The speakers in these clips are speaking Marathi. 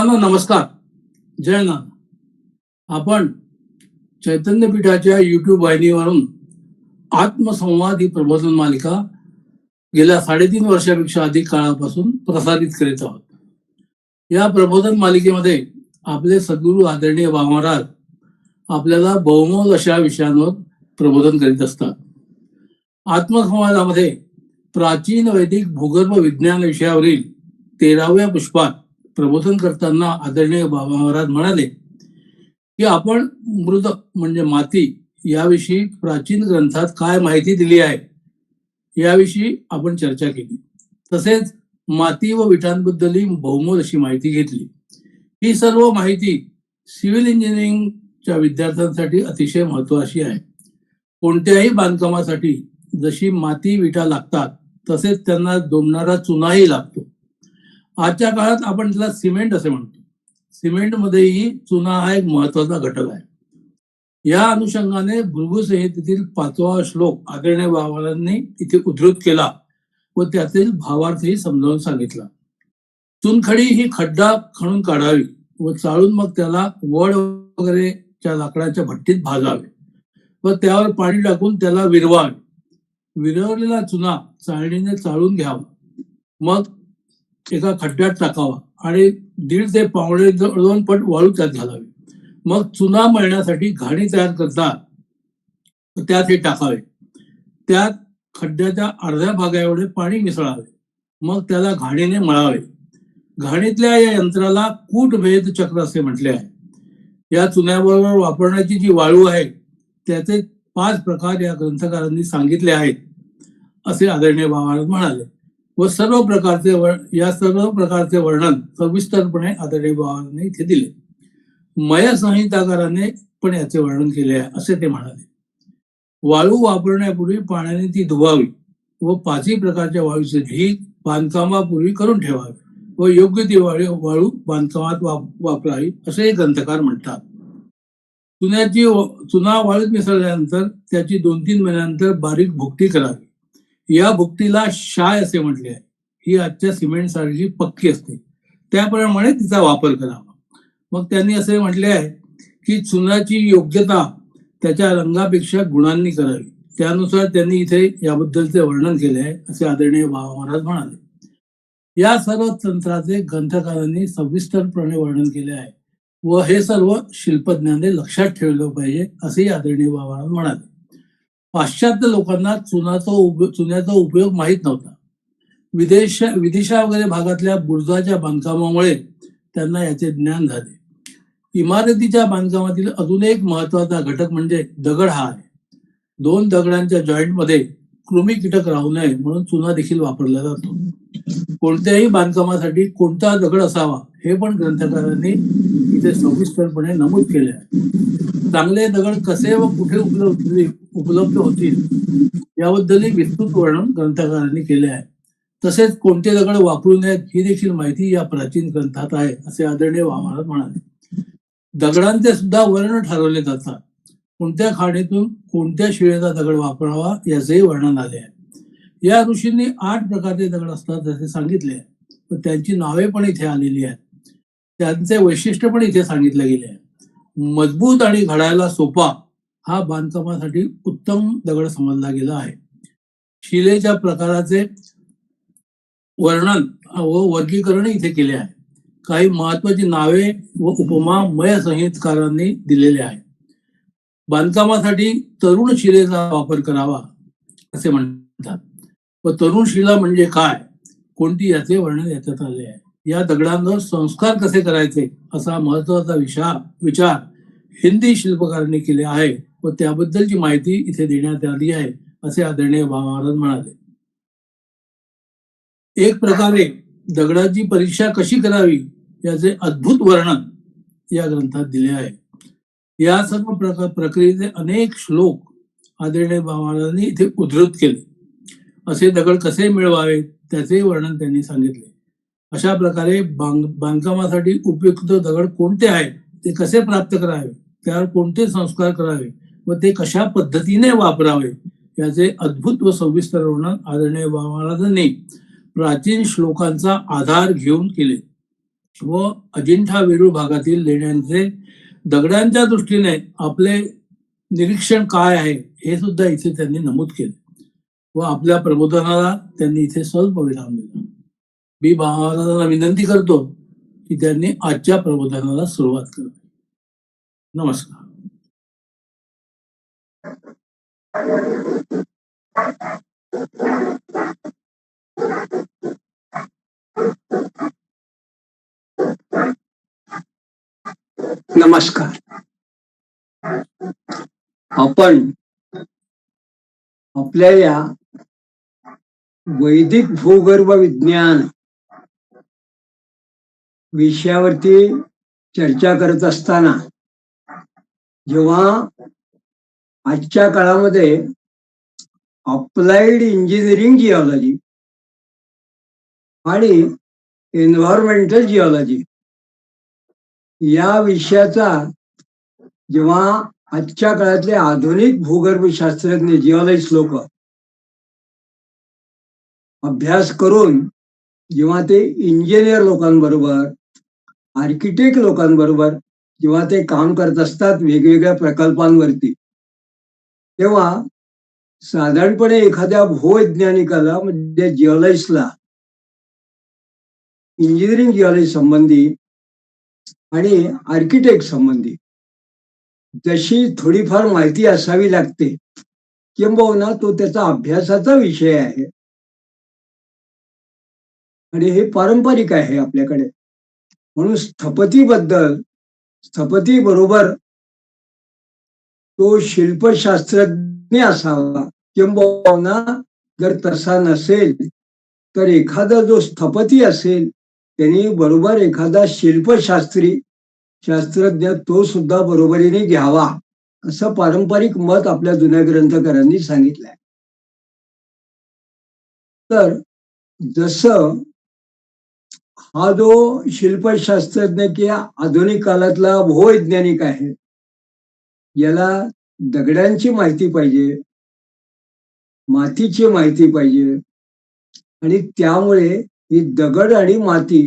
सर्वांना नमस्कार. जय नाथ. आपण चैतन्य पीठाच्या युट्यूब वाहिनीवरून आत्मसंवाद ही प्रबोधन मालिका गेल्या 3.5 वर्षापेक्षा अधिक काळापासून प्रसारित करीत आहोत. या प्रबोधन मालिकेमध्ये आपले सद्गुरू आदरणीय बाबा महाराज आपल्याला बहुमोल अशा विषयांवर प्रबोधन करीत असतात. आत्मसंवादामध्ये प्राचीन वैदिक भूगर्भ विज्ञान विषयावरील 13व्या पुष्पात प्रबोधन करताना आदरणीय बाबा महाराज म्हणाले की आपण मृद म्हणजे माती याविषयी प्राचीन ग्रंथात काय माहिती दिली आहे याविषयी आपण चर्चा केली. तसेच माती व विटांबद्दलही बहुमोल अशी माहिती घेतली. ही सर्व माहिती सिव्हिल इंजिनिअरिंगच्या विद्यार्थ्यांसाठी अतिशय महत्वाची आहे. कोणत्याही बांधकामासाठी जशी माती विटा लागतात तसेच त्यांना जोडणारा चुनाही लागतो. आजच्या काळात आपण त्याला सिमेंट असे म्हणतो. सिमेंटमध्येही चुना हा एक महत्वाचा घटक आहे. या अनुषंगाने भृगु संहितेतील 5वा श्लोक आदरणीय बाबांनी इथे उद्धृत केला व त्यातील भावार्थही समजावून सांगितला. चुनखडी ही खड्डा खणून काढावी व चाळून मग त्याला वड वगैरेच्या लाकडाच्या भट्टीत भाजावे व त्यावर पाणी टाकून त्याला विरवावे. विरवलेला चुना चाळणीने चाळून घ्यावा, मग एका खड्ड्यात टाकावा आणि 1.5 ते 1.25 पट वाळू त्यात घालावी. मग चुना मळण्यासाठी घाणी तयार करतात त्यात हे टाकावे. त्यात खड्ड्याच्या अर्ध्या भागा एवढे पाणी मिसळावे, मग त्याला घाणीने मळावे. घाणीतल्या या यंत्राला कूटभेद चक्र असे म्हटले आहे. या चुन्याबरोबर वापरण्याची जी वाळू आहे त्याचे 5 प्रकार या ग्रंथकारांनी सांगितले आहेत असे आदरणीय बाबा म्हणाले व या सर्व प्रकारचे वर्णन सविस्तरपणे आदरणीय बाबांनी इथे दिले. मय संहिताकाराने पण याचे वर्णन केले आहे असे ते म्हणाले. वाळू वापरण्यापूर्वी पाण्याने ती धुवावी व 5ही प्रकारच्या वाळूचे ढीग बांधकामापूर्वी करून ठेवावे व योग्य ती वाळू बांधकामात वापरावी असे ग्रंथकार म्हणतात. चुना वाळूत मिसळल्यानंतर त्याची 2-3 महिन्यानंतर बारीक भुकटी करावी. या भुकटीला शाय असे म्हटले आहे. ही आजच्या सिमेंट सारखी पक्की असते, त्याप्रमाणे तिचा वापर करावा. मग त्यांनी असे म्हटले आहे की चुनाची योग्यता त्याच्या रंगापेक्षा गुणांनी करावी. त्यानुसार त्यांनी इथे याबद्दलचे वर्णन केले आहे असे आदरणीय बाबा महाराज म्हणाले. या सर्व तंत्राचे ग्रंथकारांनी सविस्तरपणे वर्णन केले आहे व हे सर्व शिल्पज्ञाने लक्षात ठेवलं पाहिजे असेही आदरणीय बाबा महाराज म्हणाले. पाश्चात्य लोकांना चुन्याचा उपयोग माहीत नव्हता. विदेशा वगैरे भागातल्या बुरुजाच्या बांधकामामुळे त्यांना याचे ज्ञान झाले. इमारतीच्या बांधकामातील अजून एक महत्वाचा घटक म्हणजे दगड हा आहे. 2 दगडांच्या जॉईंटमध्ये कृमी कीटक राहू नये म्हणून चुना देखील वापरला जातो. कोणत्याही बांधकामासाठी कोणता दगड असावा हे पण ग्रंथकारांनी इथे सविस्तरपणे नमूद केले आहे. चांगले दगड कसे व कुठे उपलब्ध होतील याबद्दलही विस्तृत वर्णन ग्रंथकारांनी केले आहे. तसेच कोणते दगड वापरू नयेत ही देखील माहिती या प्राचीन ग्रंथात आहे असे आदरणीय महाराज म्हणाले. दगडांचे सुद्धा वर्ण ठरवले जातात. कोणत्या खाणीतून कोणत्या शिळेचा दगड वापरावा याचेही वर्णन आले आहे. या ऋषींनी 8 प्रकारचे दगड असतात असे सांगितले आहे व त्यांची नावे पण इथे आलेली आहेत. त्यांचे वैशिष्ट्य पण इथे सांगितले गेले आहे. मजबूत आणि घडायला सोपा हा बांधकामासाठी उत्तम दगड समजला गेला आहे. शिलेच्या प्रकाराचे वर्णन व वर्गीकरण इथे केले आहे. काही महत्वाची नावे व उपमा मय संहितकारांनी दिलेले आहे. बांधकामासाठी तरुण शिलेचा वापर करावा असे म्हणतात व तरुण शिला म्हणजे काय, कोणती याचे वर्णन याच्यात आले आहे. या दगडांवर संस्कार कसे करायचे असा महत्वाचा विचार हिंदी शिल्पकारांनी केले आहे व त्याबद्दलची माहिती इथे देण्यात आली आहे असे आदरणीय बाबा महाराज म्हणाले. एक प्रकारे दगडाची परीक्षा कशी करावी याचे अद्भुत वर्णन या ग्रंथात दिले आहे. या सर्व प्रक्रियेचे अनेक श्लोक आदरणीय बाबा महाराजांनी इथे उद्धृत केले. असे दगड कसे मिळवावे त्याचे वर्णन त्यांनी सांगितले. अशा प्रकारे बांधकामासाठी उपयुक्त दगड कोणते आहेत, ते कसे प्राप्त करावे, त्यावर कोणते संस्कार करावे व ते कशा पद्धतीने वापरावे याचे अद्भुत व सविस्तर वर्णन आदरणीय बाबा महाराजांनी प्राचीन श्लोकांचा आधार घेऊन केले. व अजिंठा वेरूळ भागातील लेण्यांचे दगडांच्या दृष्टीने आपले निरीक्षण काय आहे हे सुद्धा इथे त्यांनी नमूद केले व आपल्या प्रबोधनाला त्यांनी इथे स्वल्प विराम दिला. मी महाराजांना विनंती करतो की त्यांनी आजच्या प्रबोधनाला सुरुवात करावी. नमस्कार. नमस्कार. आपण आपल्या या वैदिक भूगर्भ विज्ञान विषयावरती चर्चा करत असताना जेव्हा आजच्या काळामध्ये अप्लाइड इंजिनिअरिंग जिओलॉजी आणि एन्व्हायरमेंटल जिओलॉजी या विषयाचा जेव्हा आजच्या काळातले आधुनिक भूगर्भशास्त्रज्ञ जिओलॉजिस्ट लोक अभ्यास करून जेव्हा ते इंजिनियर लोकांबरोबर आर्किटेक्ट लोकांबरोबर जेव्हा ते काम करत असतात वेगवेगळ्या प्रकल्पांवरती, तेव्हा साधारणपणे एखाद्या भूवैज्ञानिकाला म्हणजे जिओलॉजिस्टला इंजिनिअरिंग जिओलॉजी संबंधी आणि आर्किटेक्ट संबंधी जशी थोडीफार माहिती असावी लागते किंबहुना तो त्याचा अभ्यासाचा विषय आहे आणि हे पारंपरिक आहे आपल्याकडे. म्हणून स्थपती बरोबर तो शिल्पशास्त्रज्ञ असावा किंबहुना जर तसा नसेल तर एखादा जो स्थपती असेल त्यांनी बरोबर एखादा शास्त्रज्ञ तो सुद्धा बरोबरीने घ्यावा असं पारंपरिक मत आपल्या जुन्या ग्रंथकारांनी सांगितलंय. तर जसं हा जो शिल्पशास्त्रज्ञ किंवा आधुनिक काळातला भूवैज्ञानिक आहे, याला दगडांची माहिती पाहिजे, मातीची माहिती पाहिजे आणि त्यामुळे ही दगड आणि माती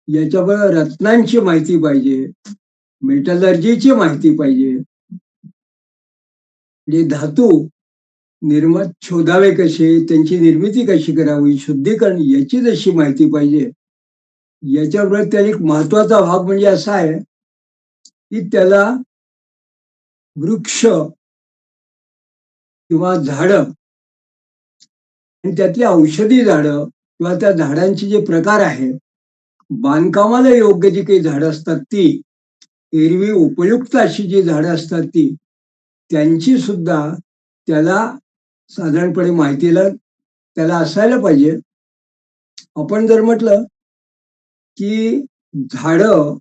याच्याबरोबर रत्नांची माहिती पाहिजे, मेटलर्जीची माहिती पाहिजे, म्हणजे धातू शोधावे कसे, त्यांची निर्मिती कशी करावी, शुद्धीकरण याची जशी माहिती पाहिजे, याच्याबरोबर त्या एक महत्वाचा भाग म्हणजे असा आहे की त्याला वृक्ष किंवा झाडं आणि त्यातली औषधी झाडं किंवा त्या झाडांचे जे प्रकार आहे, बांधकामाला योग्य जी काही झाडं असतात ती, एरवी उपयुक्त अशी जी झाडं असतात ती, त्यांची सुद्धा त्याला साधारणपणे माहितीला त्याला असायला पाहिजे. आपण जर म्हटलं की झाडं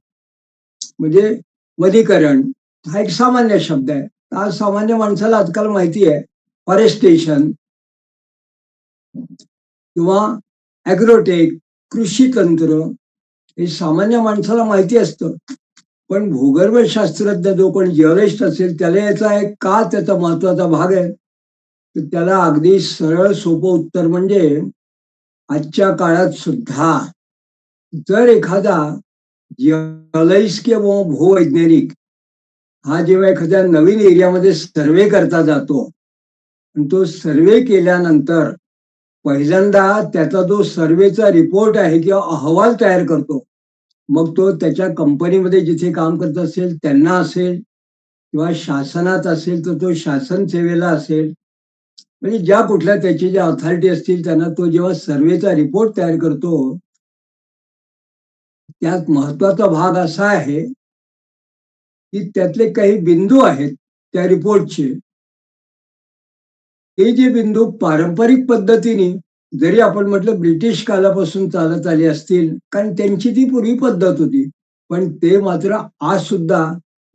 म्हणजे वनीकरण हा एक सामान्य शब्द आहे. हा सामान्य माणसाला आजकाल माहिती आहे. फॉरेस्टेशन किंवा ॲग्रोटेक, कृषी तंत्र हे सामान्य माणसाला माहिती असतं. पण भूगर्भशास्त्रज्ञ जो कोण जिओलॉजिस्ट असेल त्याला याचा एक का त्याचा महत्वाचा भाग आहे, तर त्याला अगदी सरळ सोपं उत्तर म्हणजे आजच्या काळात सुद्धा जर एखादा जिओलॉजिस्ट किंवा भूवैज्ञानिक हा जेव्हा एखाद्या नवीन एरियामध्ये सर्वे करता जातो आणि तो सर्वे केल्यानंतर पहिल्यांदा त्याचा जो सर्वेचा रिपोर्ट आहे किंवा अहवाल तयार करतो, मग तो त्याच्या कंपनीमध्ये जिथे काम करत असेल त्यांना असेल किंवा शासनात असेल तर तो शासन सेवेला असेल, म्हणजे ज्या कुठल्या त्याची ज्या अथॉरिटी असतील त्यांना तो जेव्हा सर्वेचा रिपोर्ट तयार करतो, त्यात महत्वाचा भाग असा आहे की त्यातले काही बिंदू आहेत त्या रिपोर्टचे, हे जे बिंदू पारंपरिक पद्धतीने जरी आपण म्हटलं ब्रिटिश कालापासून चालत आले असतील, कारण त्यांची ती पूर्वी पद्धत होती, पण ते मात्र आज सुद्धा,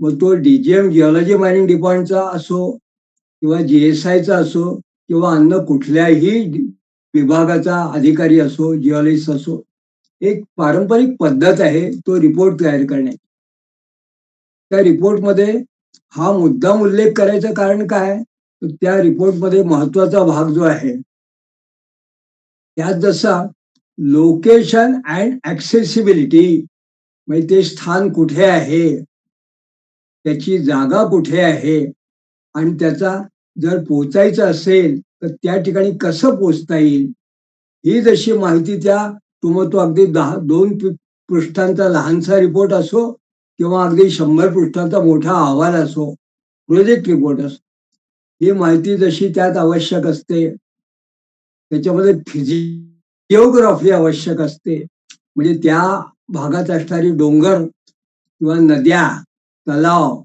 मग तो DGM जिओलॉजी मायनिंग डिपार्टमेंटचा असो किंवा GSIचा असो किंवा अन्य कुठल्याही विभागाचा अधिकारी असो, जिओलॉजिस्ट असो, एक पारंपरिक पद्धत आहे तो रिपोर्ट तयार करण्याची. त्या रिपोर्टमध्ये हा मुद्दाम उल्लेख करायचं कारण काय, त्या रिपोर्टमध्ये महत्वाचा भाग जो आहे त्यात जसा लोकेशन अँड ऍक्सेसिबिलिटी म्हणजे ते स्थान कुठे आहे, त्याची जागा कुठे आहे आणि त्याचा जर पोचायचं असेल तर त्या ठिकाणी कसं पोचता येईल, ही जशी माहिती त्या तो अगदी 2 पृष्ठांचा लहानसा रिपोर्ट असो किंवा अगदी 100 पृष्ठांचा मोठा अहवाल असो, प्रोजेक्ट रिपोर्ट असो, ही माहिती जशी त्यात आवश्यक असते, त्याच्यामध्ये फिजिओग्राफी आवश्यक असते. म्हणजे त्या भागात असणारी डोंगर किंवा नद्या, तलाव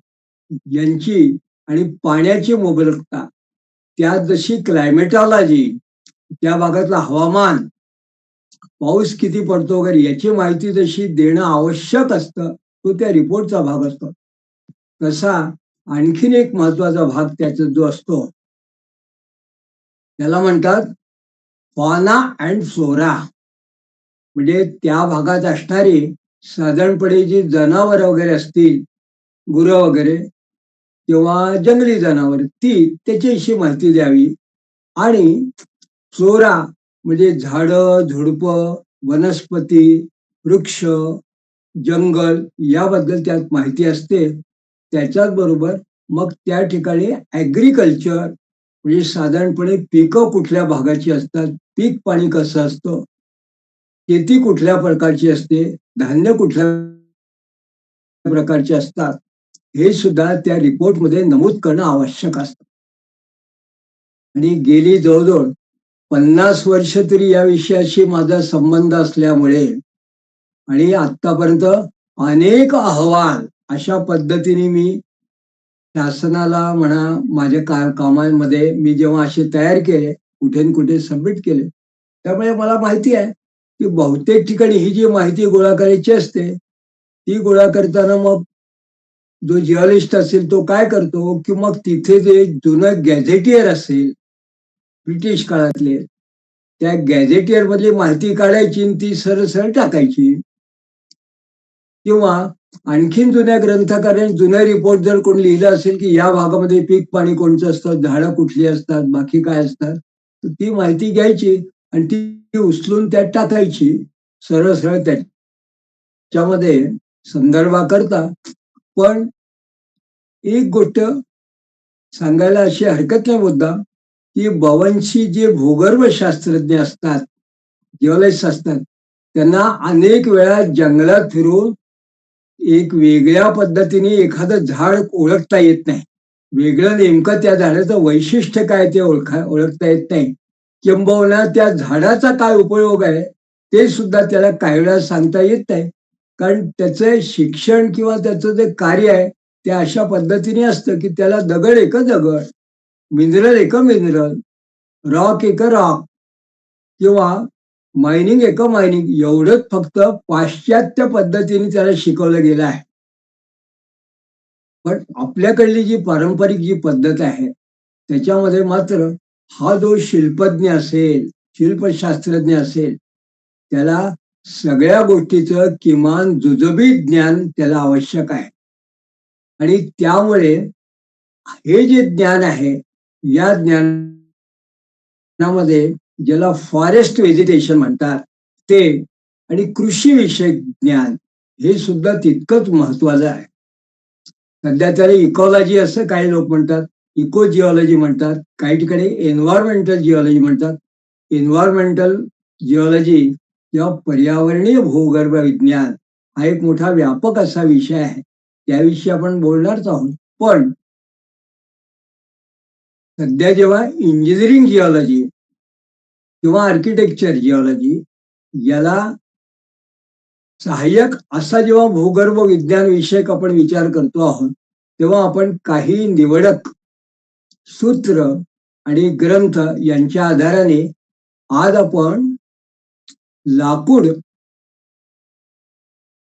यांची आणि पाण्याची मुबलकता, त्यात जशी क्लायमेटॉलॉजी, त्या भागातलं हवामान, पाऊस किती पडतो वगैरे याची माहिती जशी देणं आवश्यक असतं, तो त्या रिपोर्टचा भाग असतो. तसा आणखीन एक महत्वाचा भाग त्याचा जो असतो, त्याला म्हणतात फॉना अँड फ्लोरा. म्हणजे त्या भागात असणारी साधारणपणे जी जनावर वगैरे असतील, गुरं वगैरे किंवा जंगली जनावर, ती त्याच्याविषयी माहिती द्यावी. आणि फ्लोरा म्हणजे झाडं, झुडपं, वनस्पती, वृक्ष, जंगल याबद्दल त्यात माहिती असते. त्याच्याच बरोबर मग त्या ठिकाणी ऍग्रिकल्चर म्हणजे साधारणपणे पिकं कुठल्या भागाची असतात, पीक पाणी कसं असतं, शेती कुठल्या प्रकारची असते, धान्य कुठल्या प्रकारचे असतात, हे सुद्धा त्या रिपोर्टमध्ये नमूद करणं आवश्यक असतं. आणि गेली जवळजवळ 50 वर्ष तरी या विषयाशी माझा संबंध असल्यामुळे आणि आतापर्यंत अनेक अहवाल अशा पद्धतीने मी शासनाला म्हणा, माझ्या कामामध्ये मी जेव्हा असे तयार केले, कुठे न कुठे सबमिट केले, त्यामुळे मला माहिती आहे की बहुतेक ठिकाणी ही जी माहिती गोळा करायची असते, ती गोळा करताना मग जो जिओलॉजिस्ट असेल तो काय करतो, की मग तिथे जे जुनं गॅझेटियर असेल ब्रिटिश काळातले, त्या गॅझेटियर मधली माहिती काढायची आणि ती सरळ सरळ टाकायची. किंवा आणखीन जुन्या ग्रंथकारांनी जुन्या रिपोर्ट जर कोणी लिहिलं असेल की या भागामध्ये पीक पाणी कोणतं असतं, झाडं कुठली असतात, बाकी काय असतात, तर ती माहिती घ्यायची आणि ती उचलून त्यात टाकायची सरळ सरळ त्याच्यामध्ये संदर्भाकरता. पण एक गोष्ट सांगायला अशी हरकत नाही मुद्दा, की बव्हंशी जे भूगर्भ शास्त्रज्ञ असतात, जिओलॉजिस्ट असतात, त्यांना अनेक वेळा जंगलात फिरून एक वेगळ्या पद्धतीने एखादं झाड ओळखता येत नाही. वेगळं नेमकं त्या झाडाचं वैशिष्ट्य काय ते ओळखता येत नाही. किंबहुना त्या झाडाचा काय उपयोग आहे ते सुद्धा त्याला काही वेळा सांगता येत नाही. कारण त्याचं शिक्षण किंवा त्याचं जे कार्य आहे ते अशा पद्धतीने असतं की त्याला दगड एक दगड, मिनरल एक मिनरल, रॉक एक रॉक किंवा मायनिंग एक मायनिंग एवढंच फक्त पाश्चात्य पद्धतीने त्याला शिकवलं गेलं आहे. पण आपल्याकडली जी पारंपरिक जी पद्धत आहे त्याच्यामध्ये मात्र हा जो शिल्पज्ञ असेल, शिल्पशास्त्रज्ञ असेल, त्याला सगळ्या गोष्टीचं किमान जुजबी ज्ञान त्याला आवश्यक आहे. आणि त्यामुळे हे जे ज्ञान आहे, या ज्ञानामध्ये ज्याला फॉरेस्ट व्हेजिटेशन म्हणतात ते आणि कृषी विषयक ज्ञान हे सुद्धा तितकंच महत्वाचं आहे. सध्या त्याला इकॉलॉजी असं काही लोक म्हणतात, इको जिओलॉजी म्हणतात, काही ठिकाणी एन्व्हायरमेंटल जिओलॉजी म्हणतात. एन्व्हायरमेंटल जिओलॉजी किंवा पर्यावरणीय भूगर्भ विज्ञान हा एक मोठा व्यापक असा विषय आहे. त्याविषयी आपण बोलणारच आहोत. पण सध्या जेव्हा इंजिनिअरिंग जिओलॉजी किंवा आर्किटेक्चर जिओलॉजी याला सहाय्यक असा जेव्हा भूगर्भ विज्ञान विषयक आपण विचार करतो आहोत, तेव्हा आपण काही निवडक सूत्र आणि ग्रंथ यांच्या आधाराने आज आपण लाकूड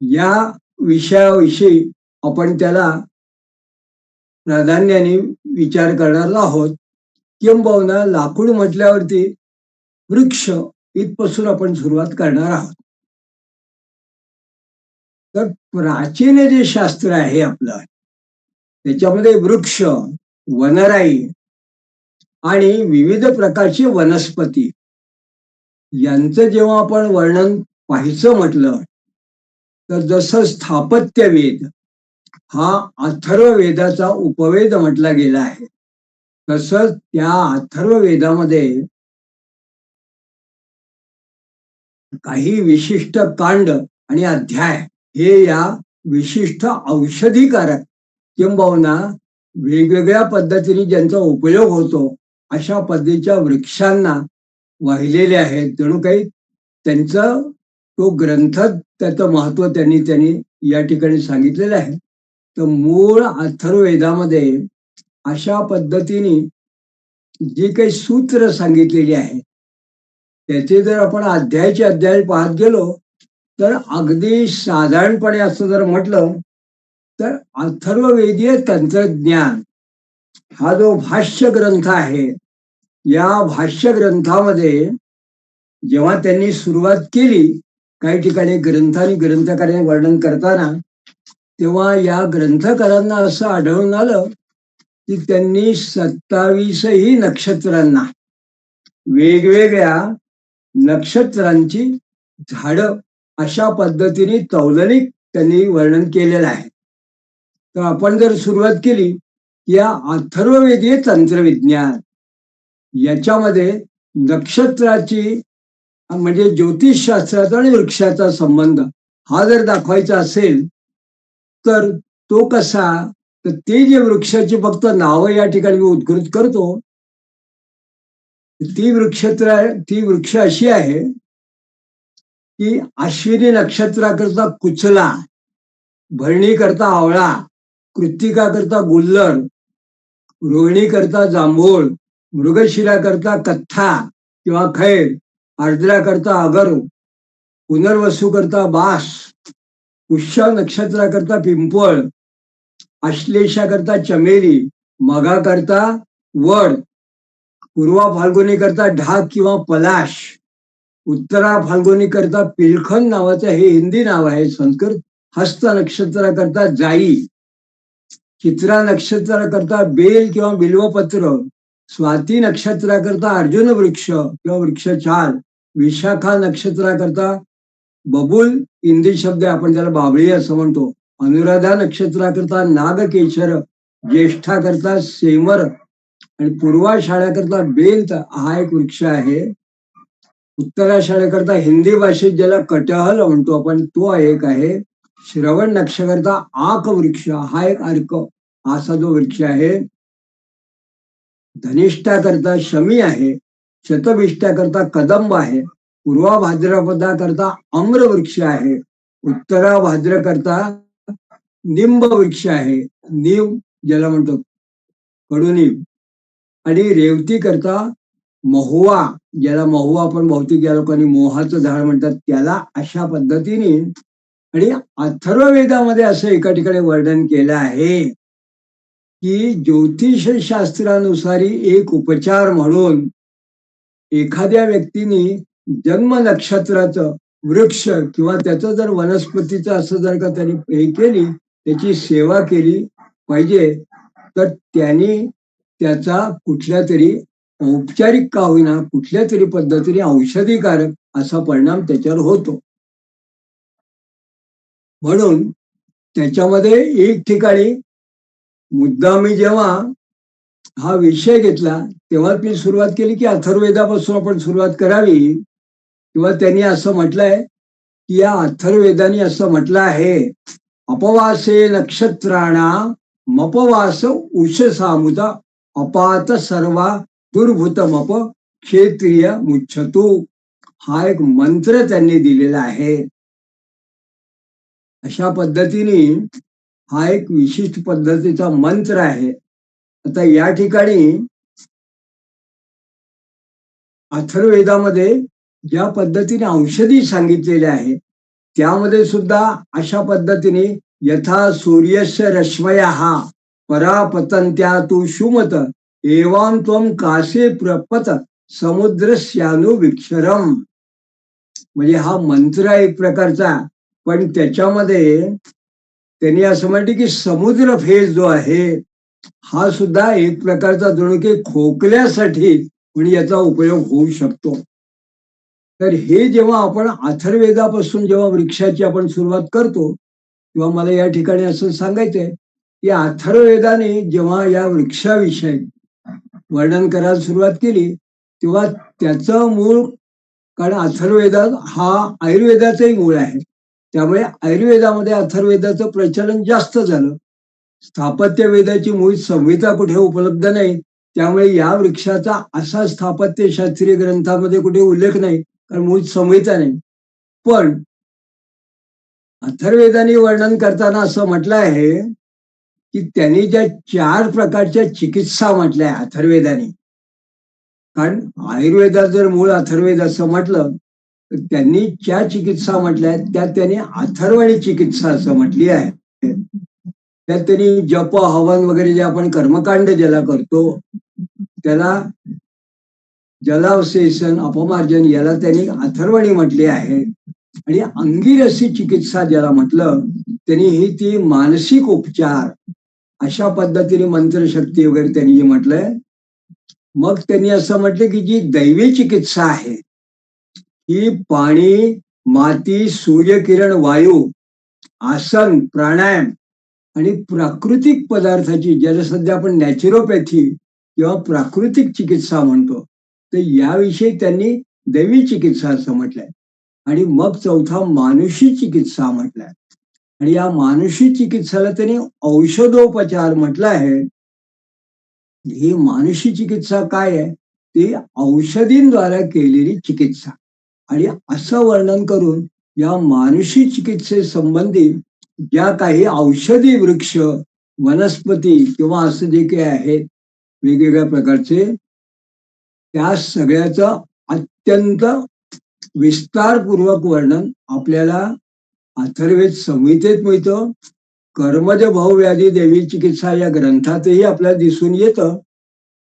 या विषयाविषयी आपण त्याला प्राधान्याने विचार करणार आहोत. किंबहुना लाकूड म्हटल्यावरती वृक्ष इथपासून आपण सुरुवात करणार आहोत. तर प्राचीन जे शास्त्र आहे आपलं, त्याच्यामध्ये वृक्ष, वनराई आणि विविध प्रकारची वनस्पती यांचं जेव्हा आपण वर्णन पाहायचं म्हटलं तर जसं स्थापत्य वेद हा अथर्व वेदाचा उपवेद म्हटला गेला आहे, तसंच त्या अथर्व वेदामध्ये काही विशिष्ट कांड आणि अध्याय हे या विशिष्ट औषधीकारक किंबहुना वेगवेगळ्या पद्धतीने ज्यांचा उपयोग होतो अशा पद्धतीच्या वृक्षांना वाहिलेले आहेत. जणू काही त्यांचं तो ग्रंथ, त्याचं महत्व त्यांनी त्यांनी या ठिकाणी सांगितलेलं आहे. तर मूळ अथर्ववेदामध्ये अशा पद्धतीने जी काही सूत्र सांगितलेली आहे त्याचे जर आपण अध्यायाचे अध्याय पाहत गेलो तर अगदी साधारणपणे असं जर म्हटलं तर अथर्ववेदीय तंत्रज्ञान हा जो भाष्य ग्रंथ आहे, या भाष्य ग्रंथामध्ये जेव्हा त्यांनी सुरुवात केली काही ठिकाणी ग्रंथकाराने वर्णन करताना, तेव्हा या ग्रंथकारांना असं आढळून आलं की त्यांनी 27ही नक्षत्रांना वेगवेगळ्या नक्षत्रांची झाडं अशा पद्धतीने तौलनिक त्यांनी वर्णन केलेलं आहे. तर आपण जर सुरुवात केली या अथर्ववेदीय तंत्रविज्ञान याच्यामध्ये नक्षत्राची म्हणजे ज्योतिषशास्त्राचा आणि वृक्षाचा संबंध हा जर दाखवायचा असेल तर तो कसा, तर ते जे वृक्षाची फक्त नावं या ठिकाणी मी उद्धृत करतो, ती वृक्ष अशी आहे की अश्विनी नक्षत्राकरता कुचला, भरणी करता आवळा, कृत्तिका करता गुल्लर, रोहिणी करता जांभूळ, मृगशिरा करता कथ्था किंवा खैर, आर्द्रा करता अगर, पुनर्वसू करता बास, पुष्य नक्षत्रा करता पिंपळ, आश्लेषा करता चमेली, मघा करता वड, पूर्वा फाल्गुनी करता ढाक किंवा पलाश, उत्तरा फाल्गुनी करता पिलखन नावाचं हे हिंदी नाव आहे. संस्कृत हस्त नक्षत्राकरता जाई, चित्रा नक्षत्राकरता बेल किंवा बिल्वपत्र, स्वाती नक्षत्राकरता अर्जुन वृक्ष किंवा वृक्ष छाल, विशाखा नक्षत्राकरता बबुल, हिंदी शब्द आपण त्याला बाबळी असं म्हणतो, अनुराधा नक्षत्राकरता नागकेशर, ज्येष्ठा करता सेमर आणि पूर्वाषाढ्याकरता बेल हा एक वृक्ष आहे. उत्तराषाढ्याकरता हिंदी भाषेत ज्याला कटहल म्हणतो आपण तो एक आहे. श्रवण नक्षत्राकरता आक वृक्ष हा एक अर्क असा जो वृक्ष आहे. धनिष्ठा करता शमी आहे, शतभिष्ठा करता कदंब आहे, पूर्वा भाद्रपदा करता आम्र वृक्ष आहे, उत्तरा भाद्र करता निंब वृक्ष आहे, नीम ज्याला म्हणतो कडुनिंब, आणि रेवती करता महुवा, ज्याला महुवा आपण बहुतेक या लोकांनी मोहाचं झाड म्हणतात त्याला, अशा पद्धतीने. आणि अथर्ववेदामध्ये असं एका ठिकाणी वर्णन केलं आहे की ज्योतिष शास्त्रानुसारी एक उपचार म्हणून एखाद्या व्यक्तीने जन्म नक्षत्राचं वृक्ष किंवा त्याचं जर वनस्पतीचं असं जर का त्यांनी हे केली, त्याची सेवा केली पाहिजे, तर त्यांनी त्याचा कुठल्या तरी औपचारिक का होईना कुठल्या तरी पद्धतीने औषधीकारक असा परिणाम त्याच्यावर होतो. म्हणून त्याच्यामध्ये एक ठिकाणी मुद्दामी जेव्हा हा विषय घेतला तेव्हा मी सुरुवात केली की अथर्ववेदापासून आपण सुरुवात करावी, किंवा त्यांनी असं म्हटलंय की या अथर्ववेदाने असं म्हटलं आहे, अपवासे नक्षत्राणामपवास उषसामुता अपात सर्वा दुर्भूतमप क्षेत्रीय मुच्छतु, हा एक मंत्र त्यांनी दिलेला आहे. अशा पद्धतीने हा एक विशिष्ट पद्धतीचा मंत्र आहे. आता या ठिकाणी अथर्ववेदामध्ये ज्या पद्धतीने औषधी सांगितलेल्या आहेत त्यामध्ये सुद्धा अशा पद्धतीने यथा सूर्यस्य रश्मया परापतंत्या तु शुमत एवां त्वं कासे प्रपत समुद्रस्यानु विक्षरम, म्हणजे हा मंत्र एक प्रकारचा, पण त्याच्यामध्ये त्यांनी असं म्हटलं की समुद्र फेज जो आहे हा सुद्धा एक प्रकारचा जणू की खोकल्यासाठी म्हणजे याचा उपयोग होऊ शकतो. तर हे जेव्हा आपण अथर्ववेदापासून जेव्हा वृक्षाची आपण सुरुवात करतो, तेव्हा मला या ठिकाणी असं सांगायचंय की अथर्ववेदाने जेव्हा या वृक्षाविषयी वर्णन करायला सुरुवात केली, तेव्हा त्याचं मूळ, कारण अथर्ववेद हा आयुर्वेदाचंही मूळ आहे. त्यामुळे आयुर्वेदामध्ये अथर्ववेदाचं प्रचलन जास्त झालं. स्थापत्य वेदाची मूळ संहिता कुठे उपलब्ध नाही. त्यामुळे या वृक्षाचा असा स्थापत्यशास्त्रीय ग्रंथामध्ये कुठे उल्लेख नाही, कारण मूळ संहिता नाही. पण अथर्ववेदाने वर्णन करताना असं म्हटलं आहे की त्यांनी ज्या 4 प्रकारच्या चिकित्सा म्हटल्या अथर्ववेदाने, कारण आयुर्वेदात जर मूळ अथर्ववेद असं म्हटलं, तर त्यांनी ज्या चिकित्सा म्हटल्या आहेत त्या त्यांनी अथर्वणी चिकित्सा असं म्हटली आहे. त्यात त्यांनी जप हवन वगैरे जे आपण कर्मकांड ज्याला करतो, त्याला जलावशेषण अपमार्जन याला त्यांनी अथर्वणी म्हटले आहे. आणि अंगिरसी चिकित्सा ज्याला म्हटलं, त्यांनी ही ती मानसिक उपचार अशा पद्धतीने मंत्रशक्ती वगैरे त्यांनी जे म्हटलंय. मग त्यांनी असं म्हटलं की जी दैवी चिकित्सा आहे ही पाणी, माती, सूर्यकिरण, वायू, आसन, प्राणायाम आणि प्राकृतिक पदार्थाची, ज्याला सध्या आपण नॅचरोपॅथी किंवा प्राकृतिक चिकित्सा म्हणतो, तर याविषयी त्यांनी दैवी चिकित्सा असं म्हटलंय. आणि मग चौथा मानुषी चिकित्सा म्हटलाय. आणि या मानुषी चिकित्साला त्यांनी औषधोपचार म्हटलं आहे. ही मानुषी चिकित्सा काय आहे? ती औषधींद्वारे केलेली चिकित्सा. आणि असं वर्णन करून या मानुषी चिकित्से संबंधी ज्या काही औषधी वृक्ष, वनस्पती किंवा असं जे काही आहेत वेगवेगळ्या प्रकारचे, त्या सगळ्याचं अत्यंत विस्तारपूर्वक वर्णन आपल्याला अथर्ववेद संहितेत मिळतं. कर्मज भावव्याधी देवी चिकित्सा या ग्रंथातही आपल्याला दिसून येतं.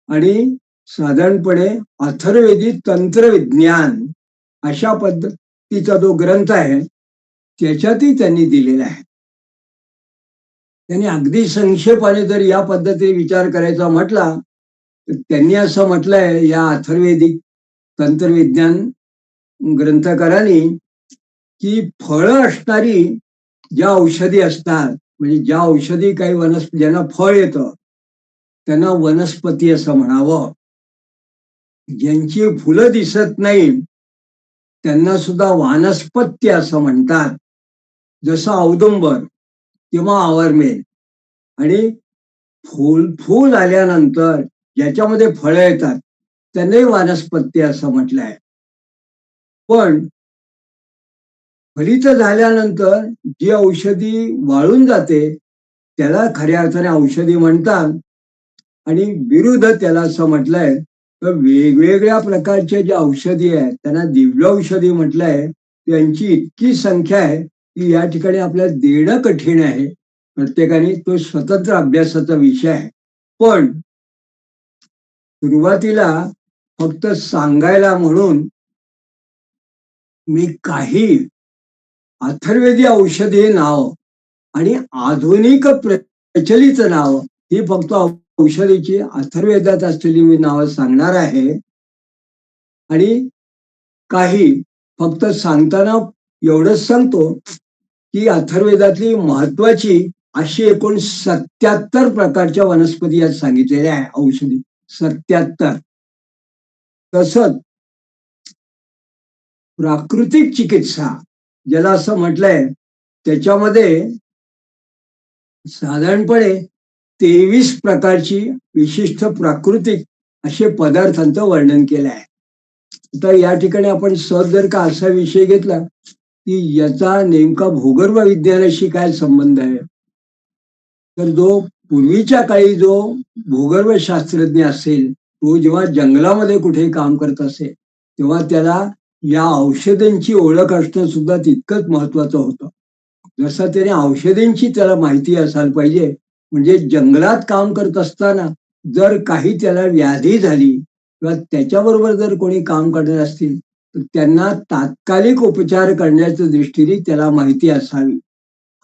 आणि साधारणपणे अथर्ववेदी तंत्रविज्ञान अशा पद्धतीचा जो ग्रंथ आहे त्याच्यातही त्यांनी दिलेला आहे. त्यांनी अगदी संक्षेपाने जर या पद्धतीने विचार करायचा म्हटला, तर त्यांनी असं म्हटलंय या अथर्ववेदिक तंत्रविज्ञान ग्रंथकारांनी की फळं असणारी ज्या औषधी असतात, म्हणजे ज्या औषधी काही वनस्पती ज्यांना फळ येतं त्यांना वनस्पती असं म्हणावं. ज्यांची फुलं दिसत नाही त्यांना सुद्धा वानस्पत्य असं म्हणतात. जसं औदुंबर किंवा आवरमेल. आणि फूल आल्यानंतर ज्याच्यामध्ये फळं येतात त्यांनाही वानस्पत्य असं म्हटलंय. पण फलित झाल्यानंतर जी औषधी वाळून जाते त्याला खऱ्या अर्थाने औषधी म्हणतात. आणि विरुद्ध त्याला असं म्हटलंय तर वेगवेगळ्या प्रकारच्या ज्या औषधी आहेत त्यांना दिव्य औषधी म्हटलंय. त्यांची इतकी संख्या आहे की या ठिकाणी आपल्याला देणं कठीण आहे. प्रत्येकाने तो स्वतंत्र अभ्यासाचा विषय आहे. पण सुरुवातीला फक्त सांगायला म्हणून मी काही अथर्ववेदी औषधी नाव आणि आधुनिक प्रचलित नाव ही फक्त औषधीची अथर्ववेदात असलेली मी नावं सांगणार आहे. आणि काही फक्त सांगताना एवढंच सांगतो की अथर्ववेदातली महत्वाची अशी एकूण 77 प्रकारच्या वनस्पती यात सांगितलेल्या आहे. औषधी 77. तसंच प्राकृतिक चिकित्सा ज्याला असं म्हटलंय त्याच्यामध्ये साधारणपणे 23 प्रकारची विशिष्ट प्राकृतिक असे पदार्थांचं वर्णन केलं आहे. तर या ठिकाणी आपण सहज जर का असा विषय घेतला की याचा नेमका भूगर्भ विज्ञानाशी काय संबंध आहे, तर जो पूर्वीच्या काळी जो भूगर्भ शास्त्रज्ञ असेल तो जेव्हा जंगलामध्ये कुठे काम करत असेल तेव्हा त्याला या औषधांची ओळख असणं सुद्धा तितकंच महत्वाचं होतं. जसं त्याने औषधींची त्याला माहिती असायला पाहिजे. म्हणजे जंगलात काम करत असताना जर काही त्याला व्याधी झाली किंवा त्याच्याबरोबर जर कोणी काम करणार असतील तर त्यांना तात्कालिक उपचार करण्याच्या दृष्टीने त्याला माहिती असावी.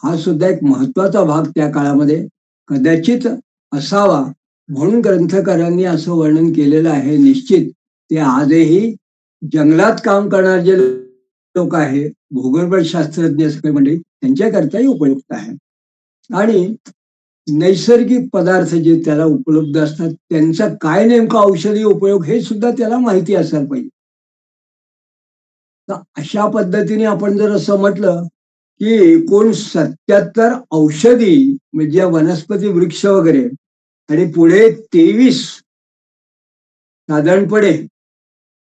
हा सुद्धा एक महत्वाचा भाग त्या काळामध्ये कदाचित असावा म्हणून ग्रंथकारांनी असं वर्णन केलेलं आहे. निश्चित ते आजही जंगलात काम करणारे जे लोक आहे, भूगर्भशास्त्रज्ञ सगळे मंडळी, त्यांच्याकरताही उपयुक्त आहे. आणि नैसर्गिक पदार्थ जे त्याला उपलब्ध असतात, त्यांचा काय नेमका औषधी उपयोग हे सुद्धा त्याला माहिती असायला पाहिजे. तर अशा पद्धतीने आपण जर असं म्हटलं, की एकूण 77 औषधी म्हणजे वनस्पती वृक्ष वगैरे आणि पुढे 23 साधारणपणे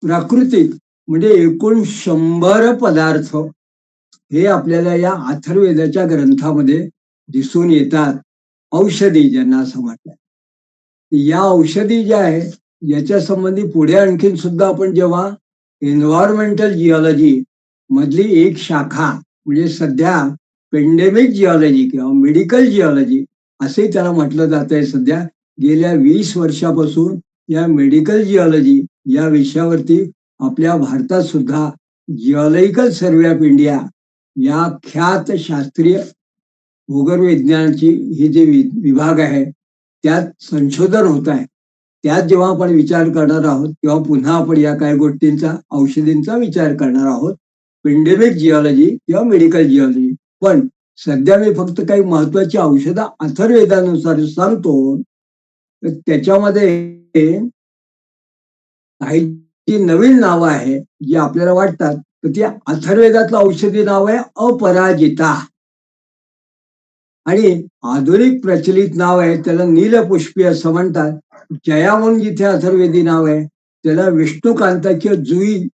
प्राकृतिक म्हणजे एकूण 100 पदार्थ हे आपल्याला या अथर्ववेदाच्या ग्रंथामध्ये दिसून येतात. औषधी ज्यांना असं म्हटलं. या औषधी ज्या आहे याच्या संबंधी पुढे आणखीन सुद्धा आपण जेव्हा एन्व्हायरमेंटल जिओलॉजी मधली एक शाखा म्हणजे सध्या पेंडेमिक जिओलॉजी किंवा मेडिकल जिओलॉजी असे त्याला म्हटलं जात आहे. सध्या गेल्या 20 वर्षापासून या मेडिकल जिओलॉजी या विषयावरती आपल्या भारतात सुद्धा जिओलॉजिकल सर्वे ऑफ इंडिया या ख्यात शास्त्रीय भूगर्भविज्ञानाची ही जे विभाग आहे त्यात संशोधन होत आहे. त्यात जेव्हा आपण विचार करणार आहोत तेव्हा पुन्हा आपण या काही गोष्टींचा औषधींचा विचार करणार आहोत. पेंडेमिक जिओलॉजी किंवा मेडिकल जिओलॉजी. पण सध्या मी फक्त काही महत्वाची औषधं अथर्ववेदानुसार सांगतो. तर त्याच्यामध्ये काही जी नवीन नावं आहे जी आपल्याला वाटतात तर ती अथर्ववेदातलं औषधी नाव आहे अपराजिता. आणि आधुनिक प्रचलित नाव आहे त्याला नीलपुष्पी असं म्हणतात. जया म्हणून जिथे अथर्ववेदी नाव आहे त्याला विष्णुकांता किंवा जुई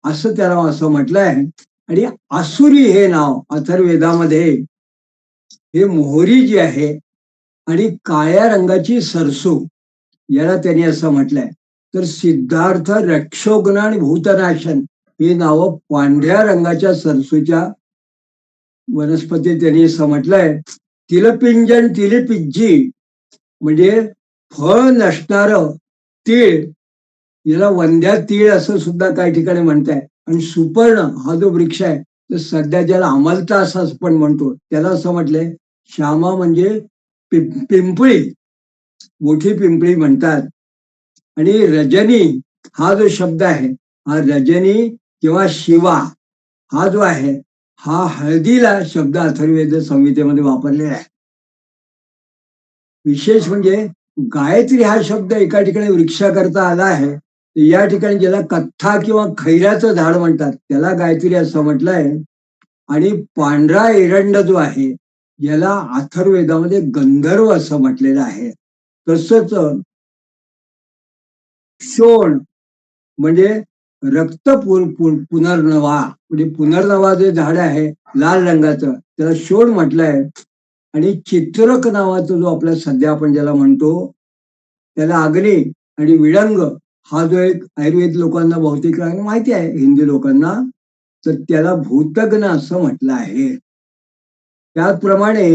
असं त्याला असं म्हटलं आहे. आणि आसुरी हे नाव अथर्ववेदामध्ये हे मोहरी जी आहे आणि काळ्या रंगाची सरसू याला त्यांनी असं म्हटलंय. तर सिद्धार्थ रक्षोग्न आणि भूतनाशन ही नावं पांढऱ्या रंगाच्या सरसूच्या वनस्पती त्यांनी असं म्हटलंय. तिलपिंजन तिलपिज्जी म्हणजे फळ नसणार तीळ याला वंद्या तीळ असं सुद्धा काही ठिकाणी म्हणताय. आणि सुपर्ण हा जो वृक्ष आहे तर सध्या ज्याला अमलता असं पण म्हणतो त्याला असं म्हटलंय. श्यामा म्हणजे पिंपळी, मोठी पिंपळी म्हणतात. आणि रजनी हा जो शब्द आहे हा रजनी किंवा शिवा हा जो आहे हा हळदीला शब्द अथर्ववेद संहितेमध्ये वापरलेला आहे. विशेष म्हणजे गायत्री हा शब्द एका ठिकाणी वृक्षाकरता आला आहे. या ठिकाणी ज्याला कथ्था किंवा खैराचं झाड म्हणतात त्याला गायत्री असं म्हटलंय. आणि पांढरा एरंड जो आहे याला अथर्ववेदामध्ये गंधर्व असं म्हटलेलं आहे. तसंच शोण म्हणजे रक्त पुनर्नवा म्हणजे पुनर्नवा जे झाड आहे लाल रंगाचं त्याला शोण म्हटलंय. आणि चित्रक नावाचा जो आपला सध्या आपण ज्याला म्हणतो त्याला अग्नी आणि विळंग हा जो एक आयुर्वेद लोकांना बहुतेक माहिती आहे हिंदी लोकांना तर त्याला भूतग्न असं म्हटलं आहे. त्याचप्रमाणे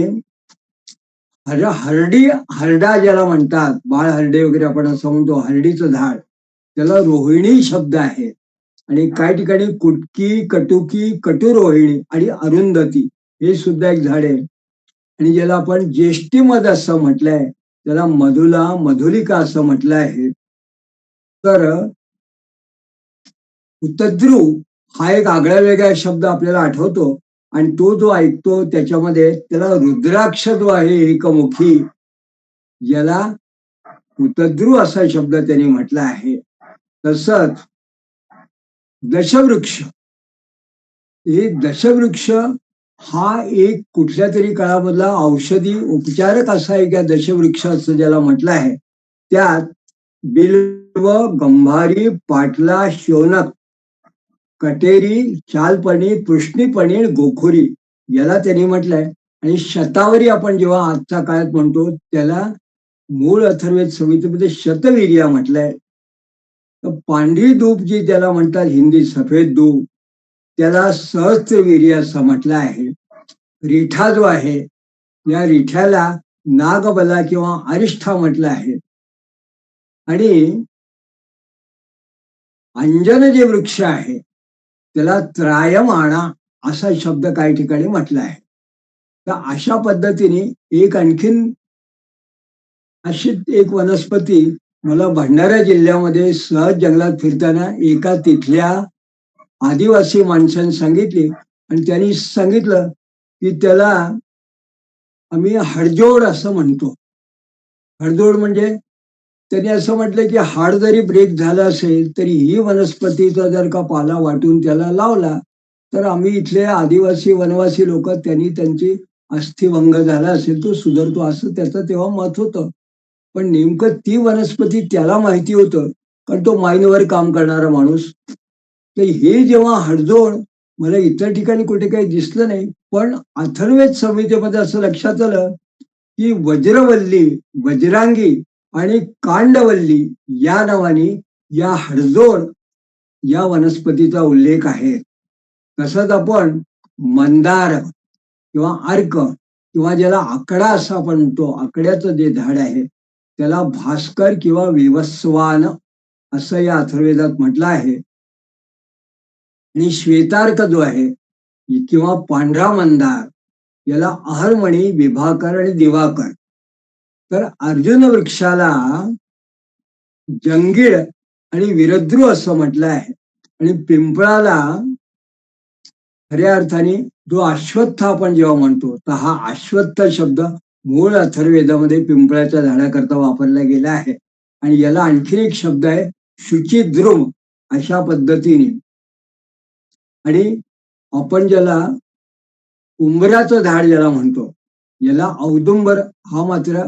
हरडी हरडा ज्याला म्हणतात बाळ हरडे वगैरे आपण असं म्हणतो हरडीचं झाड त्याला रोहिणी शब्द आहे. आणि काही ठिकाणी कुटकी कटुकी कटुरोहिणी आणि अरुंधती हे सुद्धा एक झाड आहे. आणि ज्याला आपण ज्येष्ठीमध असं म्हटलंय त्याला मधुला मधुलिका असं म्हटलं आहे. तर हुतद्रू हा एक आगळा वेगळा शब्द आपल्याला आठवतो. आणि तो जो ऐकतो त्याच्यामध्ये त्याला रुद्राक्ष जो आहे एकमुखी याला हुतद्रू असा शब्द त्यांनी म्हटला आहे. तसंच दशवृक्ष हे दशवृक्ष हा एक कुठल्या तरी काळामधला औषधी उपचारक असा एक या दशवृक्ष असं ज्याला म्हटलं आहे. त्यात बिल्व गंभारी पाटला शोनक कटेरी चालपणी पृष्णीपणी गोखुरी याला त्यांनी म्हटलंय. आणि शतावरी आपण जेव्हा आजच्या काळात म्हणतो त्याला मूळ अथर्ववेद संहितेमध्ये शतवीर्या म्हटलंय. तर पांढरी धूप जी त्याला म्हणतात हिंदी सफेद धूप त्याला सहस्त्रवीर्य असं म्हटलं आहे. रिठा जो आहे या रिठ्याला नागबला किंवा अरिष्ठा म्हटलं आहे. आणि अंजन जे वृक्ष आहे त्याला त्रायमाणा असा शब्द काही ठिकाणी म्हटला आहे. तर अशा पद्धतीने एक आणखीन अशी एक वनस्पती मला भंडारा जिल्ह्यामध्ये सहज जंगलात फिरताना एका तिथल्या आदिवासी माणसाने सांगितले आणि त्यांनी सांगितलं की त्याला आम्ही हडजोड असं म्हणतो. हडजोड म्हणजे त्यांनी असं म्हटलं की हाड जरी ब्रेक झाला असेल तरी ही वनस्पतीचा जर का पाला वाटून त्याला लावला तर आम्ही इथले आदिवासी वनवासी लोक त्यांनी त्यांची अस्थिभंग झाला असेल तो सुधारतो असं त्याचं तेव्हा मत होतं. पण नेमकं ती वनस्पती त्याला माहिती होतं कारण तो माईनवर काम करणारा माणूस. तर हे जेव्हा हडजोड मला इतर ठिकाणी कुठे काही दिसलं नाही, पण अथर्ववेद संहितेमध्ये असं लक्षात आलं की वज्रवल्ली, वज्रांगी आणि कांडवल्ली या नावाने या हडजोड या वनस्पतीचा उल्लेख आहे. तसंच आपण मंदार किंवा अर्क किंवा ज्याला आकडा असं आपण म्हणतो, आकड्याचं जे झाड आहे त्याला भास्कर किंवा विवस्वान असं या अथर्ववेदात म्हटलं आहे. आणि श्वेतार्क जो आहे किंवा पांढरा मंदार याला अहरमणी, विभाकर आणि दिवाकर. तर अर्जुन वृक्षाला जंगीड आणि विरद्रू असं म्हटलं आहे आणि पिंपळाला खऱ्या अर्थाने जो अश्वत्थ आपण जेव्हा म्हणतो तर हा अश्वत्थ शब्द मूळ अथर्ववेदामध्ये पिंपळाच्या झाडाकरता वापरला गेला आहे. आणि याला आणखी एक शब्द आहे शुचिद्रुम अशा पद्धतीने. आणि आपण ज्याला उंबराचं झाड ज्याला म्हणतो याला औदुंबर हा मात्र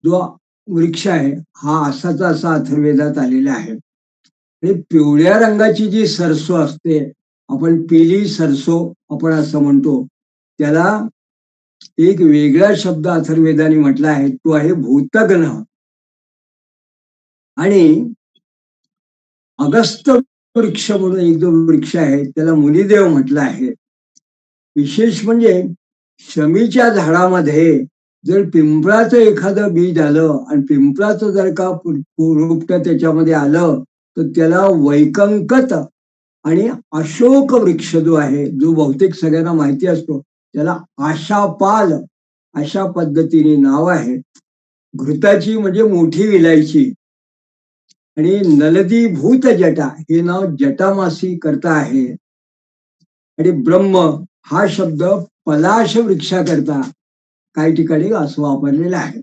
जो वृक्ष आहे हा असाचा असा अथर्ववेदात आलेला आहे. आणि पिवळ्या रंगाची जी सरसो असते आपण पिली सरसो आपण असं म्हणतो त्याला एक वेगळा शब्द अथर्ववेदाने म्हटला आहे तो आहे भूतगण. आणि अगस्त वृक्ष म्हणून एक जो वृक्ष आहे त्याला मुनिदेव म्हटलं आहे. विशेष म्हणजे शमीच्या झाडामध्ये जर पिंपळाचं एखादं बीज आलं आणि पिंपळाचं जर का रोपट त्याच्यामध्ये आलं तर त्याला वैकंकत आणि अशोक वृक्ष जो आहे जो बहुतेक सगळ्यांना माहिती असतो त्याला आशापाल अशा पद्धतीने नाव आहे. घृताची म्हणजे मोठी विलायची. आणि नलदी भूत जटा हे नाव जटामासी करता आहे. आणि ब्रह्म हा शब्द पलाश वृक्षाकरता काही ठिकाणी असं वापरलेलं आहे.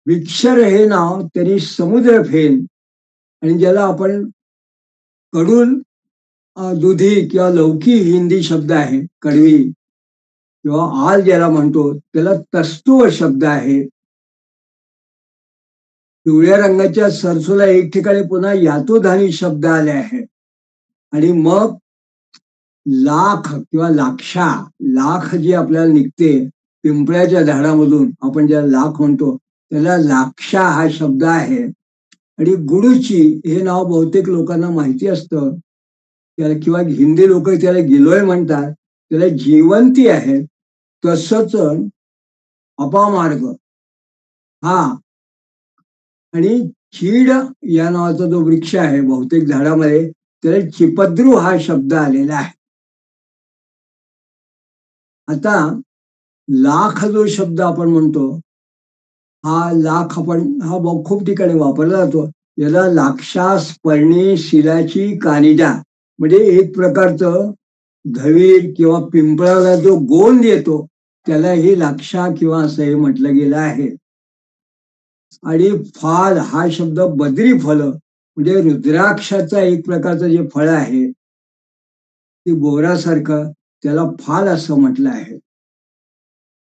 विक्षर हे नाव त्यांनी समुद्र फेन आणि ज्याला आपण कडून दुधी किंवा लौकी हिंदी शब्द आहे कडवी किंवा आल ज्याला म्हणतो त्याला तस्तुव शब्द आहे. पिवळ्या रंगाच्या सरसोला एक ठिकाणी पुन्हा यातोधानी शब्द आले आहे. आणि मग लाख किंवा लाक्षा लाख जी आपल्याला निघते पिंपळ्याच्या झाडामधून आपण ज्याला लाख म्हणतो त्याला लाक्षा हा शब्द आहे. आणि गुडूची हे नाव बहुतेक लोकांना माहिती असतं त्याला किंवा हिंदी लोक त्याला गिलोय म्हणतात त्याला जिवंती आहे. तसंच अपामार्ग हा आणि चीड या नावाचा जो वृक्ष आहे बहुतेक झाडामध्ये त्याला चिपद्रू हा शब्द आलेला आहे. आता लाख जो शब्द आपण म्हणतो हा लाख आपण हा खूप ठिकाणी वापरला जातो. याला लाक्षास पर्णी शिलाची कानिडा म्हणजे एक प्रकारचं धवीर किंवा पिंपळाला जो गोंद येतो त्याला ही लाक्षा किंवा असं हे म्हटलं गेलं आहे. आणि फाल हा शब्द बद्री फल म्हणजे रुद्राक्षाचा एक प्रकारचं जे फळ आहे ते बोरासारखं त्याला फाल असं म्हटलं आहे.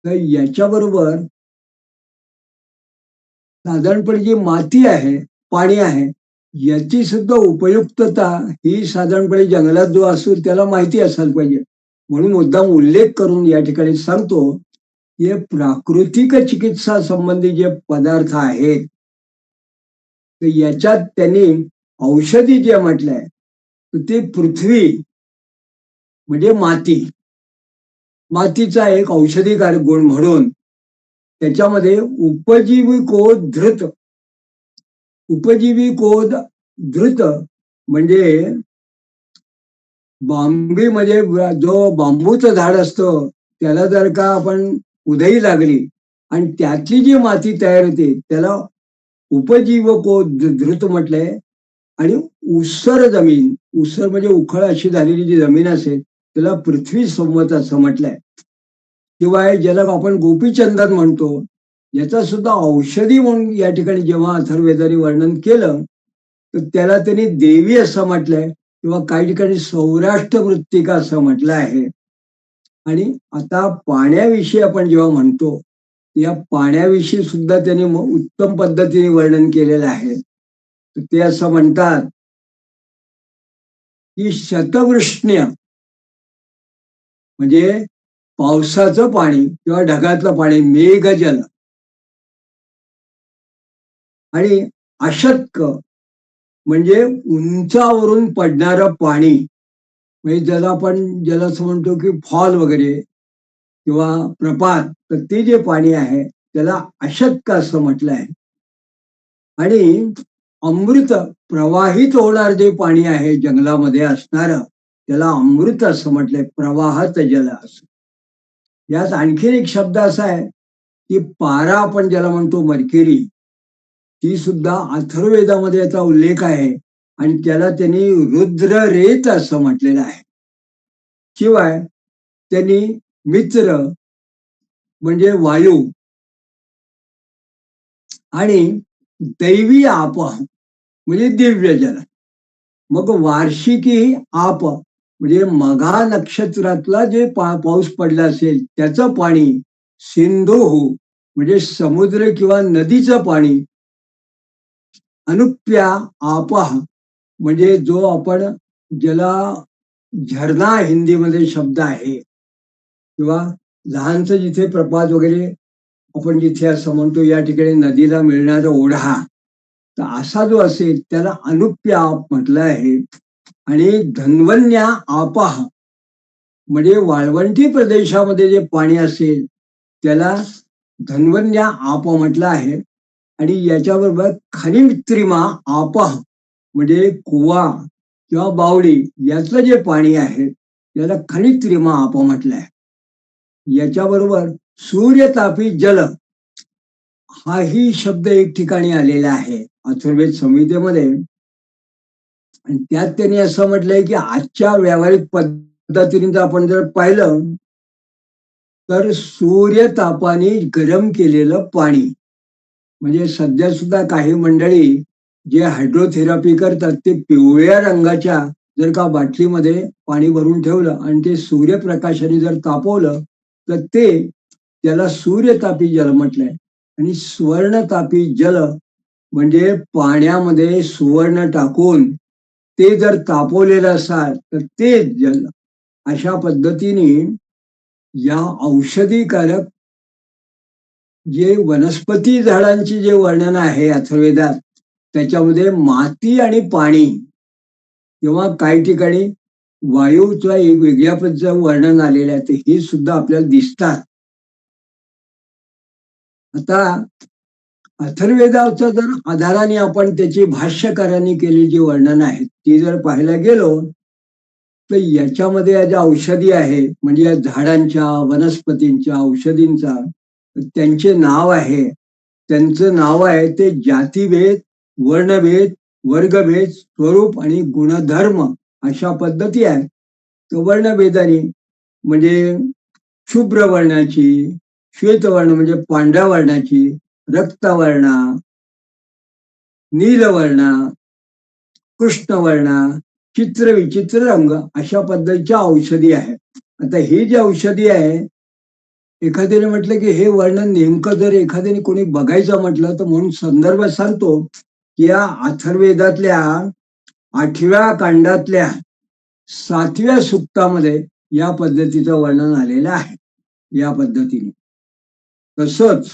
तर याच्याबरोबर साधारणपणे जी माती आहे पाणी आहे याची सुद्धा उपयुक्तता ही साधारणपणे जंगलात जो असतो त्याला माहिती असायला पाहिजे. म्हणून मुद्दाम उल्लेख करून या ठिकाणी सांगतो की प्राकृतिक चिकित्सा संबंधी जे पदार्थ आहेत तर याच्यात त्यांनी औषधी जे म्हटलंय तर ते पृथ्वी म्हणजे माती मातीचा एक औषधीकारक गुण म्हणून त्याच्यामध्ये उपजीविकोद धृत म्हणजे बांबीमध्ये जो बांबूचं झाड असतं त्याला जर का आपण उधई लागली आणि त्यातली जी माती तयार होते त्याला उपजीवको धृत म्हटलंय. आणि ऊसर जमीन, ऊसर म्हणजे उखळ अशी झालेली जी जमीन असेल त्याला पृथ्वी संवत असं म्हटलंय. शिवाय ज्याला आपण गोपीचंदन म्हणतो, याचा सुद्धा औषधी म्हणून या ठिकाणी जेव्हा अथर्ववेदाने वर्णन केलं तर त्याला त्यांनी देवी असं म्हटलंय किंवा काही ठिकाणी सौराष्ट्र मृत्तिका असं म्हटलं आहे. आणि आता पाण्याविषयी आपण जेव्हा म्हणतो, या पाण्याविषयी सुद्धा त्यांनी उत्तम पद्धतीने वर्णन केलेलं आहे. तर ते असं म्हणतात की शतवृष्ण्य म्हणजे पावसाचं पाणी किंवा ढगातलं पाणी, मेघजल. आणि अशतक म्हणजे उंचावरून पडणारं पाणी, म्हणजे ज्याला आपण ज्याला असं म्हणतो की फॉल वगैरे किंवा प्रपात, तर ते जे पाणी आहे त्याला अशतक असं म्हटलं आहे. आणि अमृत प्रवाहित होणार जे पाणी आहे जंगलामध्ये असणार त्याला अमृत असं म्हटलंय, प्रवाहत जल असं. यात आणखीन एक शब्द असा आहे की पारा आपण ज्याला म्हणतो मर्क्युरी, ती सुद्धा अथर्ववेदामध्ये याचा उल्लेख आहे आणि त्याला त्यांनी रुद्ररेत असं म्हटलेलं आहे. शिवाय त्यांनी मित्र म्हणजे वायू आणि दैवी आप म्हणजे दिव्य जल. मग वार्षिकी आप म्हणजे मघा नक्षत्रातला जे पाऊस पडला असेल त्याचं पाणी, सिंधू म्हणजे समुद्र किंवा नदीचं पाणी, अनुप्या आपह म्हणजे जो आपण ज्याला झरणा हिंदीमध्ये शब्द आहे किंवा लहानचं जिथे प्रपात वगैरे आपण जिथे असं म्हणतो या ठिकाणी नदीला मिळणारा ओढा, तर असा जो असेल त्याला अनुप्या आप म्हटलं आहे. आणि धन्वन्या आपह म्हणजे वाळवंटी प्रदेशामध्ये जे पाणी असेल त्याला धन्वन्या आप म्हटलं आहे. आणि याच्याबरोबर खनित्रिमा आपह म्हणजे कुवा किंवा बावडी यातलं जे पाणी आहे त्याला खनित्रिमा आप म्हटलं आहे. याच्याबरोबर सूर्यतापी जल हाही शब्द एक ठिकाणी आलेला आहे अथर्ववेद संहितेमध्ये. आणि त्यात त्यांनी असं म्हटलंय की आजच्या व्यावहारिक पद्धतीने जर आपण जर पाहिलं तर सूर्यतापाने गरम केलेलं पाणी, म्हणजे सध्या सुद्धा काही मंडळी जे हायड्रोथेरपी करतात ते पिवळ्या रंगाच्या जर का बाटलीमध्ये पाणी भरून ठेवलं आणि ते सूर्यप्रकाशाने जर तापवलं तर ते त्याला सूर्यतापी जल म्हटलंय. आणि सुवर्णतापी जल म्हणजे पाण्यामध्ये सुवर्ण टाकून ते जर तापवलेलं असाल तर ते जल. अशा पद्धतीने या औषधीकारक जे वनस्पती झाडांची जे वर्णन आहे अथर्ववेदात त्याच्यामध्ये माती आणि पाणी किंवा काही ठिकाणी वायूचं एक वेगळ्या पद्धतीचं वर्णन आलेलं आहे, ते हे सुद्धा आपल्याला दिसतात. आता अथर्ववेदाच्या जर आधाराने आपण त्याची भाष्यकारांनी केलेली जी वर्णन आहेत ती जर पाहायला गेलो तर याच्यामध्ये या ज्या औषधी आहे म्हणजे या झाडांच्या वनस्पतींच्या औषधींचा त्यांचे नाव आहे, त्यांचं नाव आहे ते जातीभेद, वर्णभेद, वर्गभेद, स्वरूप आणि गुणधर्म अशा पद्धती आहेत. तर वर्णभेदाने म्हणजे शुभ्र वर्णाची, श्वेतवर्ण म्हणजे पांढऱ्या वर्णाची, रक्तवर्णा, नीलवर्णा, कृष्णवर्णा, चित्र विचित्र रंग अशा पद्धतीच्या औषधी आहेत. आता हे जे औषधी आहे एखाद्याने म्हटलं की हे वर्णन नेमकं जर एखाद्याने कोणी बघायचं म्हटलं तर म्हणून संदर्भ सांगतो की या अथर्ववेदातल्या 8व्या कांडातल्या 7व्या सूक्तामध्ये या पद्धतीचं वर्णन आलेलं आहे. या पद्धतीने तसंच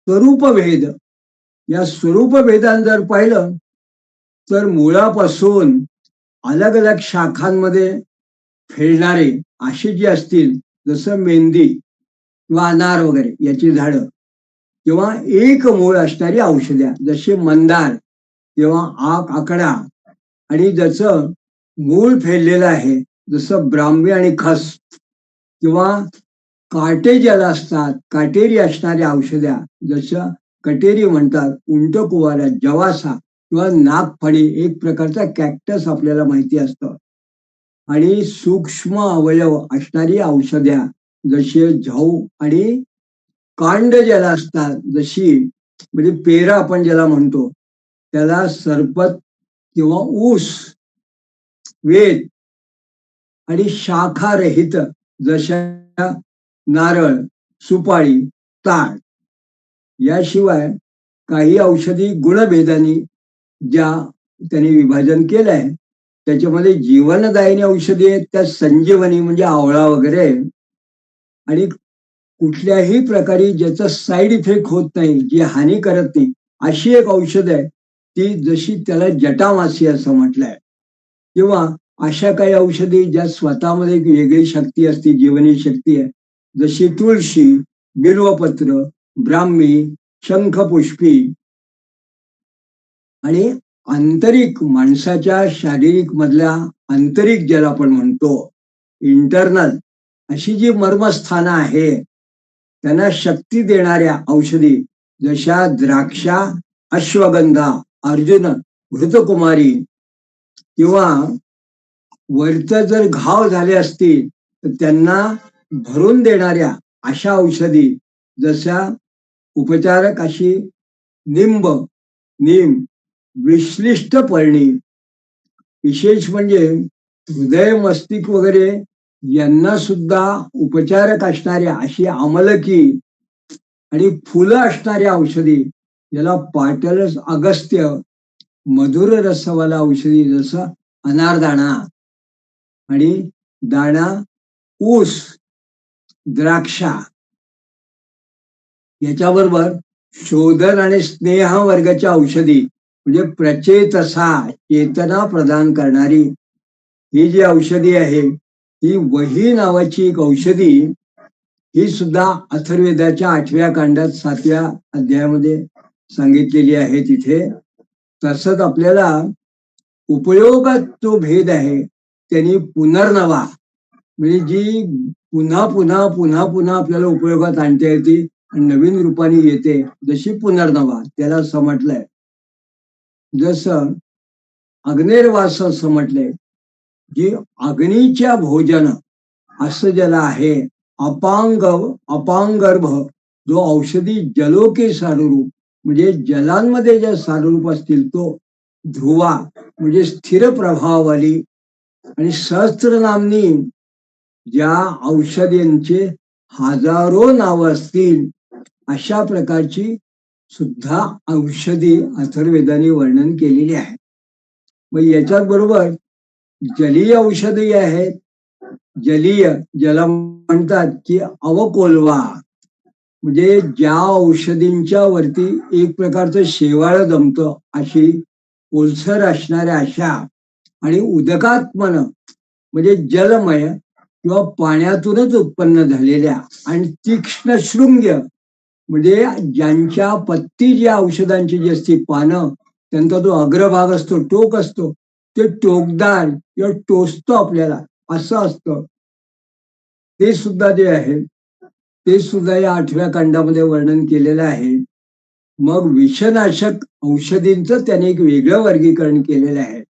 स्वरूपभेद, या स्वरूपभेदान जर पाहिलं तर मुळापासून अलग अलग शाखांमध्ये फेडणारे असे जे असतील जसं मेंदी किंवा अनार वगैरे याची झाडं किंवा एक मूळ असणारी औषध्या जसे मंदार किंवा आकडा आणि ज्याचं मूळ फेडलेलं आहे जसं ब्राह्मी आणि खस किंवा काटे ज्याला असतात, काटेरी असणाऱ्या औषध्या, जसं कटेरी म्हणतात, उंट कुवारा, जवासा किंवा नागफणी, एक प्रकारचा कॅक्टस आपल्याला माहिती असतं. आणि सूक्ष्म अवयव असणारी औषध्या, जसे झऊ आणि कांड ज्याला असतात, जशी म्हणजे पेरा आपण ज्याला म्हणतो, त्याला सरपत किंवा ऊस, वेत आणि शाखारहित, जशा नारळ, सुपारी, ताड. याशिवाय काही औषधी गुणभेदानी ज्या त्यांनी विभाजन केलं आहे, त्याच्यामध्ये जीवनदायिनी औषधी आहेत, त्या संजीवनी म्हणजे आवळा वगैरे आहे. आणि कुठल्याही प्रकारे ज्याचा साईड इफेक्ट होत नाही, जी हानी करत नाही, अशी एक औषध आहे, ती जशी त्याला जटामासी असं म्हटलंय. किंवा अशा काही औषधी ज्या स्वतःमध्ये एक वेगळी शक्ती असते, जीवनी शक्ती आहे, जशी तुळशी, बिल्वपत्र, ब्राह्मी, शंखपुष्पी. आणि आंतरिक माणसाच्या शारीरिक मधल्या आंतरिक ज्याला आपण म्हणतो, इंटरनल, अशी जी मर्मस्थानं आहे, त्यांना शक्ती देणाऱ्या औषधी, जशा द्राक्षा, अश्वगंधा, अर्जुन, घृतकुमारी, किंवा वरच जर घाव झाले असतील तर त्यांना भरून देणाऱ्या अशा औषधी, जशा उपचारक अशी निंब, नीम, विश्लिष्ट पर्णी. विशेष म्हणजे हृदय, मस्तिष्क वगैरे यांना सुद्धा उपचारक असणाऱ्या अशी आमलकी आणि फुलं असणाऱ्या औषधी, ज्याला पाटलस, अगस्त्य, मधुर रसवाला औषधी, जसं अनारदाणा आणि दाणा, ऊस, द्राक्षा. याच्याबरोबर शोधन आणि स्नेह वर्गाच्या औषधी, म्हणजे प्रचेतसा, चेतना प्रदान करणारी ही जी औषधी आहे, ही वही नावाची एक औषधी, ही सुद्धा अथर्ववेदाच्या 8व्या कांडात 7व्या अध्यायामध्ये सांगितलेली आहे. तिथे तसंच आपल्याला उपयोगात जो भेद आहे, त्यांनी पुनर्नवा, म्हणजे जी पुन्हा पुन्हा पुन्हा पुन्हा आपल्याला उपयोगात आणता येते आणि नवीन रूपाने येते, जशी पुनर्नवा, त्याला असं म्हटलंय. जसं अग्नेरवास असं म्हटलंय, की अग्नीच्या भोजन असं ज्याला आहे, अपांगर्भ, जो औषधी जलोके सारूप, म्हणजे जलांमध्ये ज्या सारूप असतील, तो ध्रुवा म्हणजे स्थिर प्रभावावाली, आणि सहस्त्र नामनी ज्या औषधींचे हजारो नाव असतील, अशा प्रकारची सुद्धा औषधी अथर्ववेदाने वर्णन केलेली आहे. मग याच्याच बरोबर जलीय औषधी आहेत. जलीय ज्याला म्हणतात की अवकोलवा, म्हणजे ज्या औषधींच्या वरती एक प्रकारचं शेवाळ जमतं, अशी ओलसर असणाऱ्या अशा, आणि उदकात्मन म्हणजे जलमय किंवा पाण्यातूनच उत्पन्न झालेल्या, आणि तीक्ष्ण शृंग्य म्हणजे ज्यांच्या पत्ती ज्या औषधांची जी असते, पानं, त्यांचा जो अग्रभाग असतो, टोक असतो, ते टोकदार किंवा टोचतो आपल्याला, असं असतं. ते सुद्धा जे आहे, ते सुद्धा या 8व्या कांडामध्ये वर्णन केलेलं आहे. मग विषनाशक औषधींचं त्याने एक वेगळं वर्गीकरण केलेलं आहे.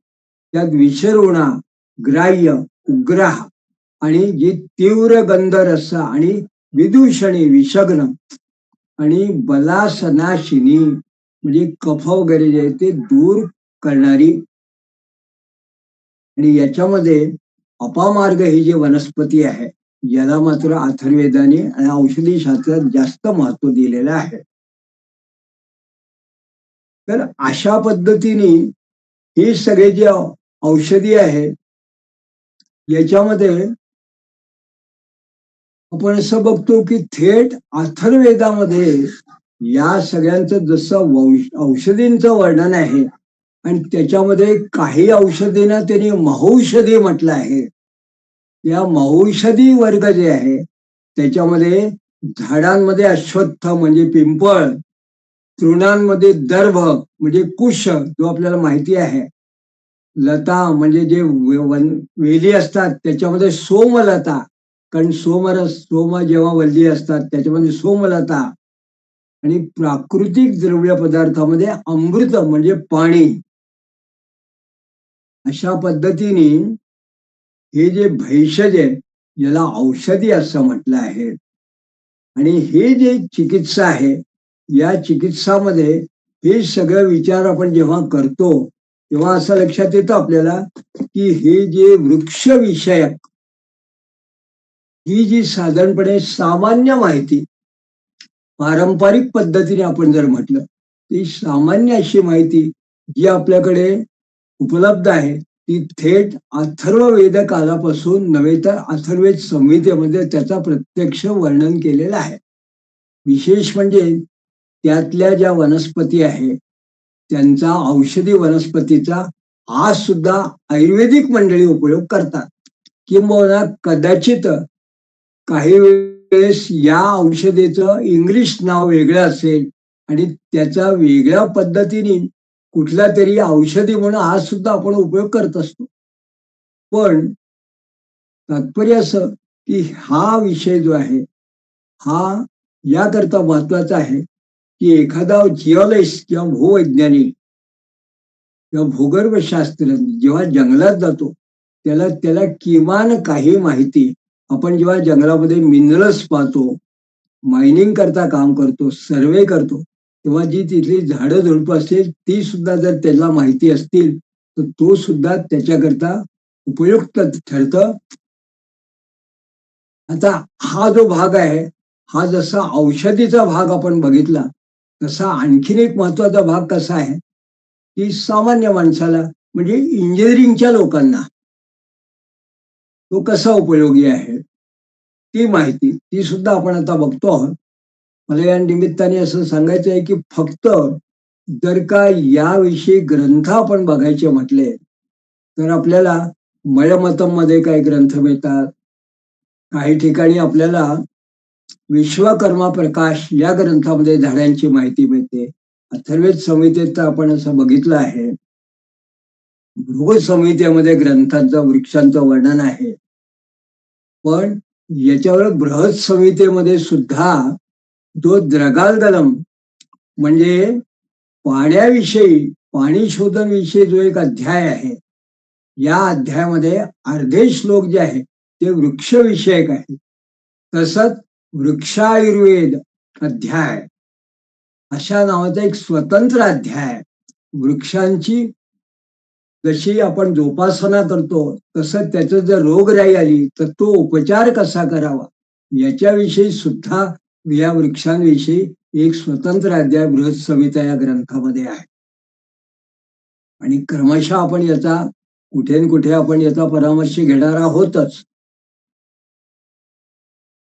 त्यात विषरुणा, ग्राह्य, उग्राह, आणि जी तीव्र गंधरस, आणि विदूषणी, विषग्न, आणि बलासनाशिनी, म्हणजे कफ वगैरे जे आहे ते दूर करणारी. आणि याच्यामध्ये अपामार्ग ही जी वनस्पती आहे, याला मात्र अथर्ववेदाने आणि औषधी शास्त्रात जास्त महत्व दिलेलं आहे. तर अशा पद्धतीने ही सगळे जे औषधी आहे, याच्यामध्ये आपण असं बघतो की थेट अथर्ववेदामध्ये या सगळ्यांचं जसं औषधींचं वर्णन आहे, आणि त्याच्यामध्ये काही औषधींना त्यांनी महौषधी म्हटलं आहे. या महौषधी वर्ग जे आहे, त्याच्यामध्ये झाडांमध्ये अश्वत्थ म्हणजे पिंपळ, तृणांमध्ये दर्भ म्हणजे कुश, जो आपल्याला माहिती आहे, लता म्हणजे जे वेली असतात, त्याच्यामध्ये सोमलता, कारण सोम जेव्हा वल्ली असतात त्याच्यामध्ये सोमलता आणि प्राकृतिक द्रव्य पदार्थामध्ये अमृत म्हणजे पाणी. अशा पद्धतीने हे जे भेषज आहे याला औषधी असं म्हटलं आहे. आणि हे जे चिकित्सा आहे या चिकित्सामध्ये हे सगळं विचार आपण जेव्हा करतो तेव्हा असं लक्षात येतं आपल्याला की हे जे वृक्ष विषयक ही जी साधारणपणे सामान्य माहिती पारंपरिक पद्धतीने आपण जर म्हटलं ती सामान्य अशी माहिती जी आपल्याकडे उपलब्ध आहे ती थेट अथर्ववेद कालापासून नव्हे तर अथर्ववेद संहितेमध्ये त्याचा प्रत्यक्ष वर्णन केलेलं आहे. विशेष म्हणजे त्यातल्या ज्या वनस्पती आहे त्यांचा औषधी वनस्पतीचा आज सुद्धा आयुर्वेदिक मंडळी उपयोग करतात. किंबहुना कदाचित काही वेळेस या औषधेचं इंग्लिश नाव वेगळं असेल आणि त्याचा वेगळ्या पद्धतीने कुठला तरी औषधी म्हणून आज सुद्धा आपण उपयोग करत असतो. पण तात्पर्य असं की हा विषय जो आहे हा याकरता महत्वाचा आहे की एखादा जिओलॉजिस्ट किंवा भूवैज्ञानिक किंवा भूगर्भशास्त्रज्ञ जेव्हा जंगलात जातो त्याला त्याला किमान काही माहिती आपण जेव्हा जंगलामध्ये मिनरल्स पाहतो मायनिंग करता काम करतो सर्वे करतो तेव्हा जी तिथली झाडं झुडपं असेल ती सुद्धा जर त्याला माहिती असतील तर तो सुद्धा त्याच्याकरता उपयुक्त ठरतं. आता हा जो भाग आहे हा जसा औषधीचा भाग आपण बघितला तसा आणखीन एक महत्वाचा भाग कसा आहे की सामान्य माणसाला म्हणजे इंजिनिअरिंगच्या लोकांना तो कसा उपयोगी आहे ती माहिती ती सुद्धा आपण आता बघतो आहोत. मला या निमित्ताने असं सांगायचं आहे की फक्त जर का याविषयी ग्रंथ आपण बघायचे म्हटले तर आपल्याला मयमतम मध्ये काही ग्रंथ मिळतात. काही ठिकाणी आपल्याला विश्वकर्मा प्रकाश या ग्रंथामध्ये झाडांची माहिती मिळते. अथर्ववेद संहितेत आपण असं बघितलं आहे. भृगु संहितेमध्ये ग्रंथांचं वृक्षांचं वर्णन आहे. पण याच्यावर बृहत संहितेमध्ये सुद्धा जो द्रगालगलम म्हणजे पाण्याविषयी पाणी शोधन विषयी जो एक अध्याय आहे या अध्यायामध्ये अर्धे श्लोक जे आहे ते वृक्षविषयक आहे. तसंच वृक्षायुर्वेद अध्याय अशा नावाचा एक स्वतंत्र अध्याय वृक्षांची जशी आपण जोपासना करतो तसं त्याचं जर रोगराई आली तर तो उपचार कसा करावा याच्याविषयी सुद्धा या वृक्षांविषयी एक स्वतंत्र अध्याय बृहत संहिता या ग्रंथामध्ये आहे. आणि क्रमशः आपण याचा कुठे न कुठे आपण याचा परामर्श घेणार आहोतच.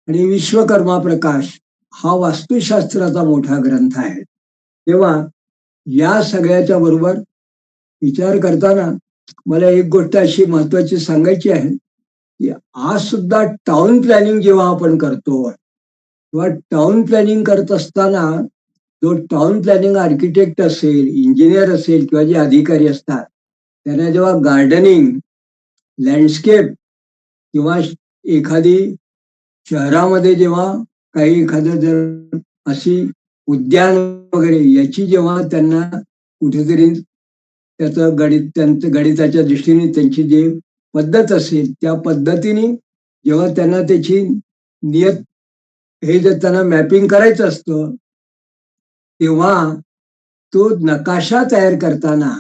आणि विश्वकर्मा प्रकाश हा वास्तुशास्त्राचा मोठा ग्रंथ आहे. तेव्हा या सगळ्याच्या बरोबर विचार करताना मला एक गोष्ट अशी महत्वाची सांगायची आहे की आज सुद्धा टाउन प्लॅनिंग जेव्हा आपण करतो तेव्हा टाउन प्लॅनिंग करत असताना जो टाउन प्लॅनिंग आर्किटेक्ट असेल इंजिनियर असेल किंवा जे अधिकारी असतात त्यांना जेव्हा गार्डनिंग लँडस्केप किंवा एखादी शहरामध्ये जेव्हा काही एखादं जर अशी उद्यान वगैरे याची जेव्हा त्यांना कुठेतरी त्याचं त्यांचं गणिताच्या दृष्टीने त्यांची जी पद्धत असेल त्या पद्धतीने जेव्हा त्यांना त्याची नियत हे जर त्यांना मॅपिंग करायचं असतं तेव्हा तो नकाशा तयार करताना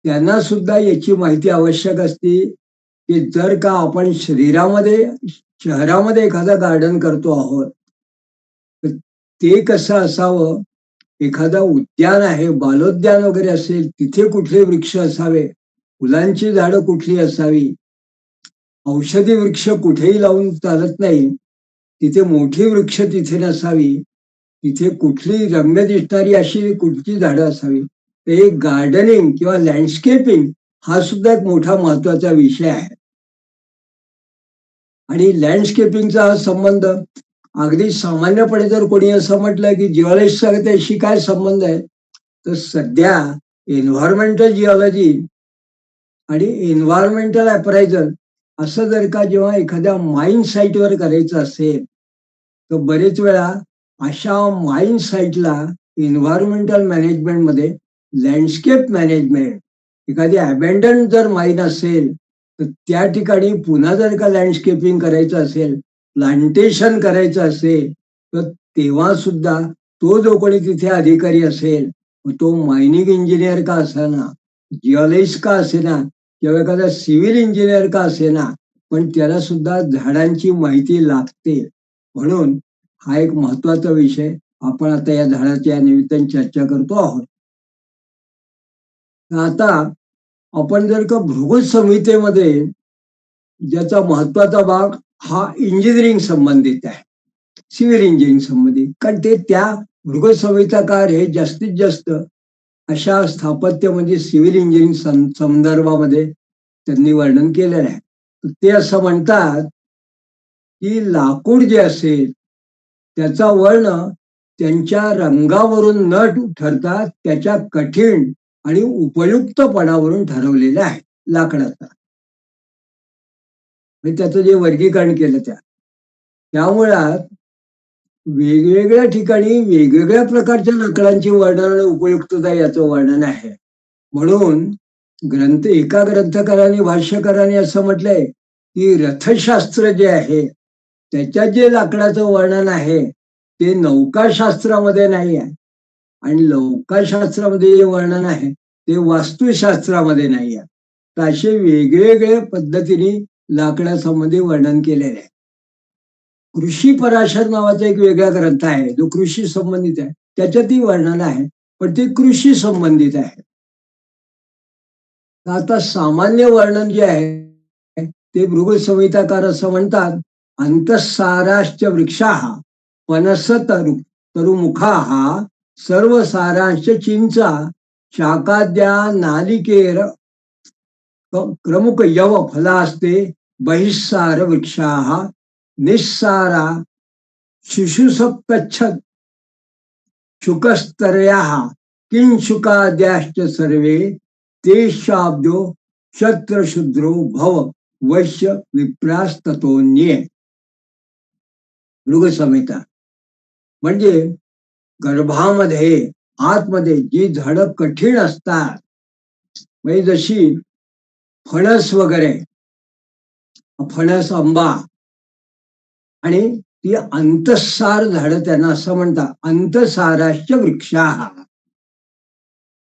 त्यांना सुद्धा याची माहिती आवश्यक असते की जर का आपण शहरामध्ये एखादं गार्डन करतो आहोत तर ते कसं असावं. एखादा उद्यान आहे बालोद्यान वगैरे असेल तिथे कुठले वृक्ष असावे फुलांची झाडं कुठली असावी. औषधी वृक्ष कुठेही लावून चालत नाही तिथे मोठी वृक्ष तिथे नसावी. तिथे कुठली रम्य दिसणारी अशी कुठची झाडं असावी. तर हे गार्डनिंग किंवा लँडस्केपिंग हा सुद्धा एक मोठा महत्वाचा विषय आहे. आणि लँडस्केपिंगचा हा संबंध अगदी सामान्यपणे जर कोणी असं म्हटलं की जिओलॉजिस्टचा त्याशी काय संबंध आहे तर सध्या एन्व्हायरमेंटल जिओलॉजी आणि एन्व्हायरमेंटल अप्रायझल असं जर का जेव्हा एखाद्या माईन साईटवर करायचं असेल तर बरेच वेळा अशा माईन साईटला एन्व्हायरमेंटल मॅनेजमेंटमध्ये लँडस्केप मॅनेजमेंट, एखादी अबॅन्डन जर माईन असेल तर त्या ठिकाणी पुन्हा जर का लँडस्केपिंग करायचं असेल, प्लांटेशन करायचं असेल, तर तेव्हा सुद्धा तो जो कोणी तिथे अधिकारी असेल, मग तो मायनिंग इंजिनियर का असेना, जिओलॉजिस्ट का असेना किंवा एखादा सिव्हिल इंजिनियर का असेना, पण त्याला सुद्धा झाडांची माहिती लागते. म्हणून हा एक महत्वाचा विषय आपण आता या झाडाच्या निमित्ताने चर्चा करतो आहोत. आता आपण जर का भृगुज संहितेमध्ये ज्याचा महत्वाचा भाग हा इंजिनिअरिंग संबंधित आहे, सिव्हिल इंजिनिअरिंग संबंधित, कारण ते त्या भृगुज संहिताकार हे जास्तीत जास्त अशा स्थापत्य म्हणजे सिव्हिल इंजिनिअरिंग संदर्भामध्ये त्यांनी वर्णन केलेलं आहे. ते असं म्हणतात की लाकूड जे असेल त्याचा वर्ण त्यांच्या रंगावरून न ठरता त्याच्या कठीण आणि उपयुक्तपणावरून ठरवलेला आहे लाकडाचा. म्हणजे त्याचं जे वर्गीकरण केलं त्यामुळं वेगवेगळ्या ठिकाणी वेगवेगळ्या प्रकारच्या लाकडांची वर्णन आणि उपयुक्तता याचं वर्णन आहे. म्हणून एका ग्रंथकाराने भाष्यकाराने असं म्हटलंय की रथशास्त्र जे आहे त्याच्यात जे लाकडाचं वर्णन आहे ते नौकाशास्त्रामध्ये नाही आहे, आणि नौकाशास्त्रामध्ये जे वर्णन आहे ते वास्तुशास्त्रामध्ये नाही आहे. तर असे वेगवेगळ्या पद्धतीने लाकडासंबंधी वर्णन केलेले आहे. कृषी पराशर नावाचा एक वेगळा ग्रंथ आहे जो कृषी संबंधित आहे, त्याच्यातही वर्णन आहे, पण ते कृषी संबंधित आहे. आता सामान्य वर्णन जे आहे ते भृगुज संहिताकार असं म्हणतात, अंतःसाराश्च वृक्षाः पनस तरुमुखाः सर्व सारांश चिंचा शाकाद्या नालिकेर क्रमुक यव फलास्ते बहिस्सार वृक्षाः निस्सारा शिशुसप्तच्छद शुकस्तरयाः किंशुकाद्याश्च सर्वे तेशाब्दो शत्रशुद्रो भव वैश्य विप्रास्ततोन्ये. मृगसंहिता म्हणजे गर्भामध्ये आतमध्ये जी झाडं कठीण असतात, म्हणजे जशी फणस वगैरे, फणस, आंबा, आणि ती अंतःसार झाडं त्यांना असं म्हणतात, अंतःसाराश्च वृक्षाः.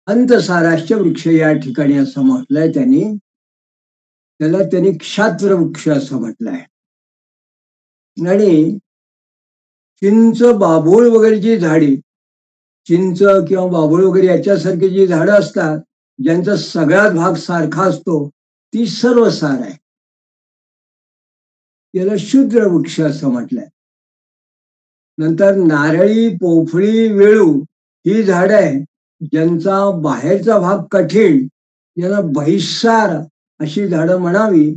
अंतःसाराश्च वृक्ष या ठिकाणी असं म्हटलंय त्यांनी क्षात्र वृक्ष असं म्हटलंय. आणि चिंच, बाभूळ वगैरे जी झाडी, चिंच किंवा बाभूळ वगैरे याच्यासारखी जी झाडं असतात ज्यांचा सगळाच भाग सारखा असतो ती सर्व सार आहे, याला शूद्र वृक्ष असं म्हटलंय. नंतर नारळी, पोफळी, वेळू ही झाड आहे ज्यांचा बाहेरचा भाग कठीण, याला बहिस्सार अशी झाडं म्हणावी,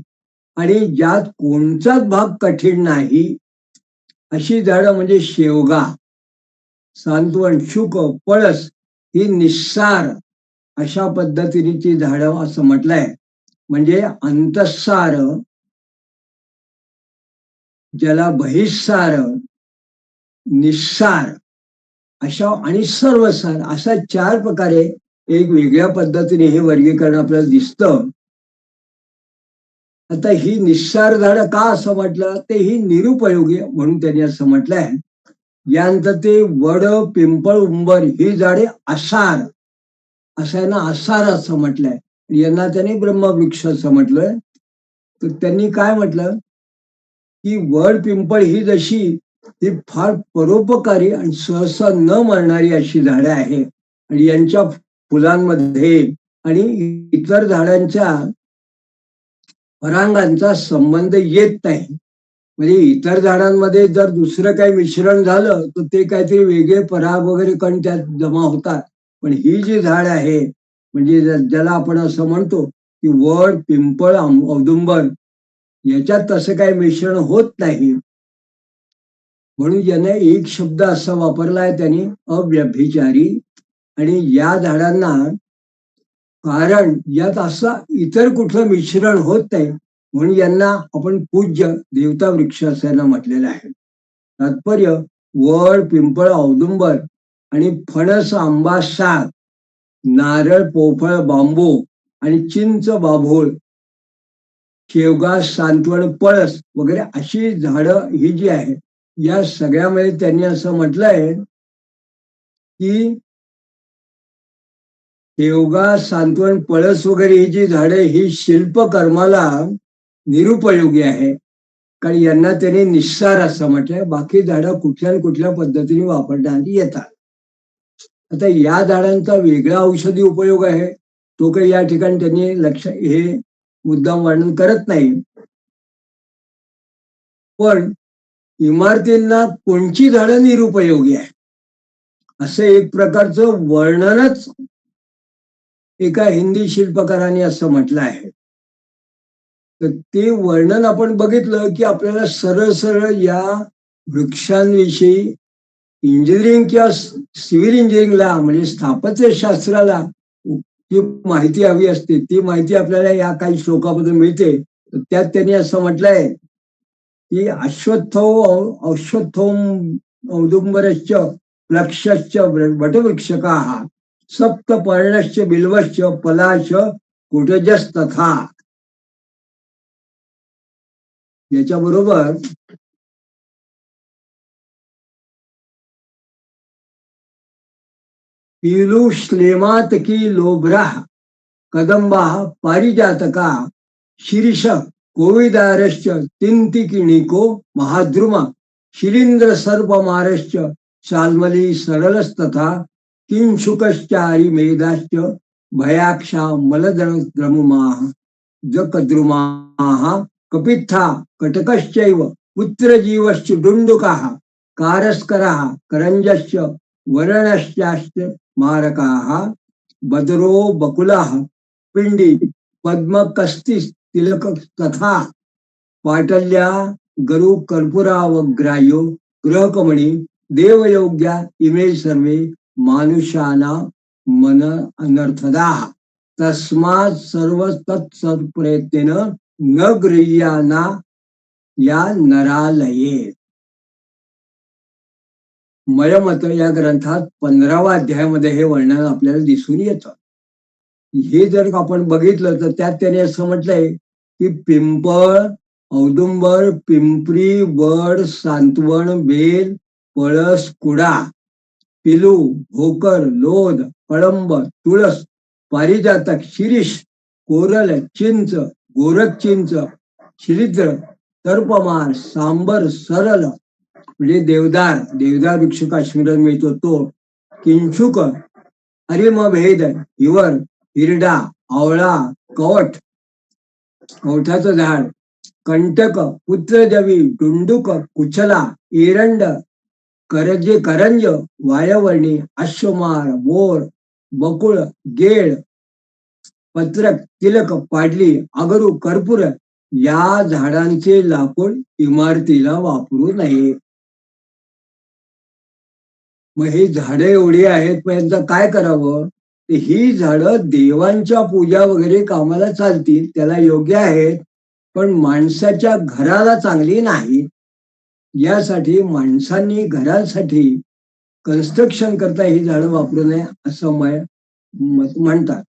आणि ज्यात कोणताच भाग कठीण नाही अशी झाडं म्हणजे शेवगा, सांतवण, शुक, पळस ही निस्सार अशा पद्धतीची झाडं असं म्हटलंय. म्हणजे अंतःसार, ज्याला बहिस्सार, निस्सार अशा आणि सर्वसार अशा 4 प्रकारे एक वेगळ्या पद्धतीने हे वर्गीकरण आपल्याला दिसतं. आता ही निस्सार झाडं का असं म्हटलं, ते ही निरुपयोगी म्हणून त्यांनी असं म्हटलंय. यानंतर ते वड, पिंपळ, उंबर ही झाडे असार, असायना असार असं म्हटलंय. यांना त्यांनी ब्रह्मवृक्ष असं म्हटलंय. तर त्यांनी काय म्हटलं की वड, पिंपळ ही जशी ही फार परोपकारी आणि सहसा न मरणारी अशी झाडं आहे, आणि यांच्या फुलांमध्ये आणि इतर झाडांच्या परांगांचा संबंध येत नाही. म्हणजे इतर झाडांमध्ये जर दुसरं काही मिश्रण झालं तर ते काहीतरी वेगळे पराग वगैरे कण त्यात जमा होतात, पण ही जी झाड आहे म्हणजे ज्याला आपण असं म्हणतो की वड, पिंपळ, औदुंबर याच्यात तसं काही मिश्रण होत नाही, म्हणून याने एक शब्द असा वापरलाय त्यांनी, अव्यभिचारी. आणि या झाडांना कारण यात असं इतर कुठलं मिश्रण होत नाही, म्हणून यांना आपण पूज्य देवता वृक्ष असं म्हटलेलं आहे. तात्पर्य वड, पिंपळ, औदुंबर आणि फणस, आंबा, साग, नारळ, पोफळ, बांबू आणि चिंच, बाभूळ, शेवगा, सांतवण, पळस वगैरे अशी झाडं ही जी आहेत, या सगळ्यामध्ये त्यांनी असं म्हटलंय की शेवगा, सांतवण, पळस वगैरे ही जी झाडे ही शिल्पकर्माला निरुपयोगी आहे. कारण यांना त्यांनी निस्सार असं म्हटलंय. बाकी झाडं कुठल्या कुठल्या पद्धतीने वापरण्यात येतात. आता या झाडांचा वेगळा औषधी उपयोग आहे, तो काही या ठिकाणी त्यांनी हे मुद्दाम वर्णन करत नाही. पण इमारतींना कोणची झाडं निरुपयोगी आहे असं एक प्रकारचं वर्णनच एका हिंदी शिल्पकाराने असं म्हटलं आहे. तर ते वर्णन आपण बघितलं की आपल्याला सरळ सरळ या वृक्षांविषयी इंजिनिअरिंग किंवा सिव्हिल इंजिनिअरिंगला म्हणजे स्थापत्य शास्त्राला जी माहिती हवी असते ती माहिती आपल्याला या काही श्लोकामधून मिळते. त्यात त्यांनी असं म्हटलंय की अश्वत्थोम औदुंबरश्च प्लक्षश्च वटवृक्षकाः सप्त पर्णश्च बिल्वश्च पलाश कुटजस्तथा. याच्याबरोबर पीलू श्लेमातकी लोभ्रा कदंबा पारिजातका शीर्ष कोविदारश्च तिंतिकिणिको महाद्रुमा शिलींद्र सर्पमारश्च शाल्मली सरलस्तथा किंशुकश्चारी मेधाश्च भयाक्षा मलद्रमुमाः जकद्रुमाः कपित्था कटकश्चैव पुत्रजीवश्च डुण्डुकाः कारस्कराः करञ्जश्च वर्णश्चाश्च मारकाः बदरो बकुलाः पिंडी पद्मकस्ति तिलक तथा पाटल्या गरु कर्पुरावग्राह्यो गृहकमणी देवयोग्या इमे सर्वे मानुषाना मन अनर्थदा तस्मात् सर्व तत्सत्प्रयत्नेन न गृह्याना या नरालये. मयमत या ग्रंथात 15व्या अध्यायामध्ये हे वर्णन आपल्याला दिसून येतं. हे जर आपण बघितलं तर त्यात त्याने असं म्हटलंय की पिंपळ, औदुंबर, पिंपरी, वड, सांतवण, बेल, पळस, कुडा, पिलू, भोकर, लोध, कळंब, तुळस, पारिजातक, शिरीष, कोरल, चिंच, गोरख चिंच, शिलिद्र, तर्पमार, सांबर, सरल म्हणजे देवदार वृक्ष काश्मीरात मिळतो तो, किंचुक, अरिमभेद, हिवर, हिरडा, आवळा, कवठ, कवठाचं झाड, कंटक, पुत्रजवी, डुंडुक, कुचला, एरंड, करंज, वायवर्णी, अश्वमार, बोर, बकुळ, गेळ, पत्रक, तिलक, पाडली, अगरू, कर्पूर या झाडांचे लाकूड इमारतीला वापरू नये. मग ही झाडं एवढी आहेत, मग यांचं काय करावं? ही झाडं देवांच्या पूजा वगैरे कामाला चालतील, त्याला योग्य आहेत, पण माणसाच्या घराला चांगली नाही. यासाठी माणसांनी घरासाठी कन्स्ट्रक्शन करता ही झाडं वापरू नये असं म्हणतात.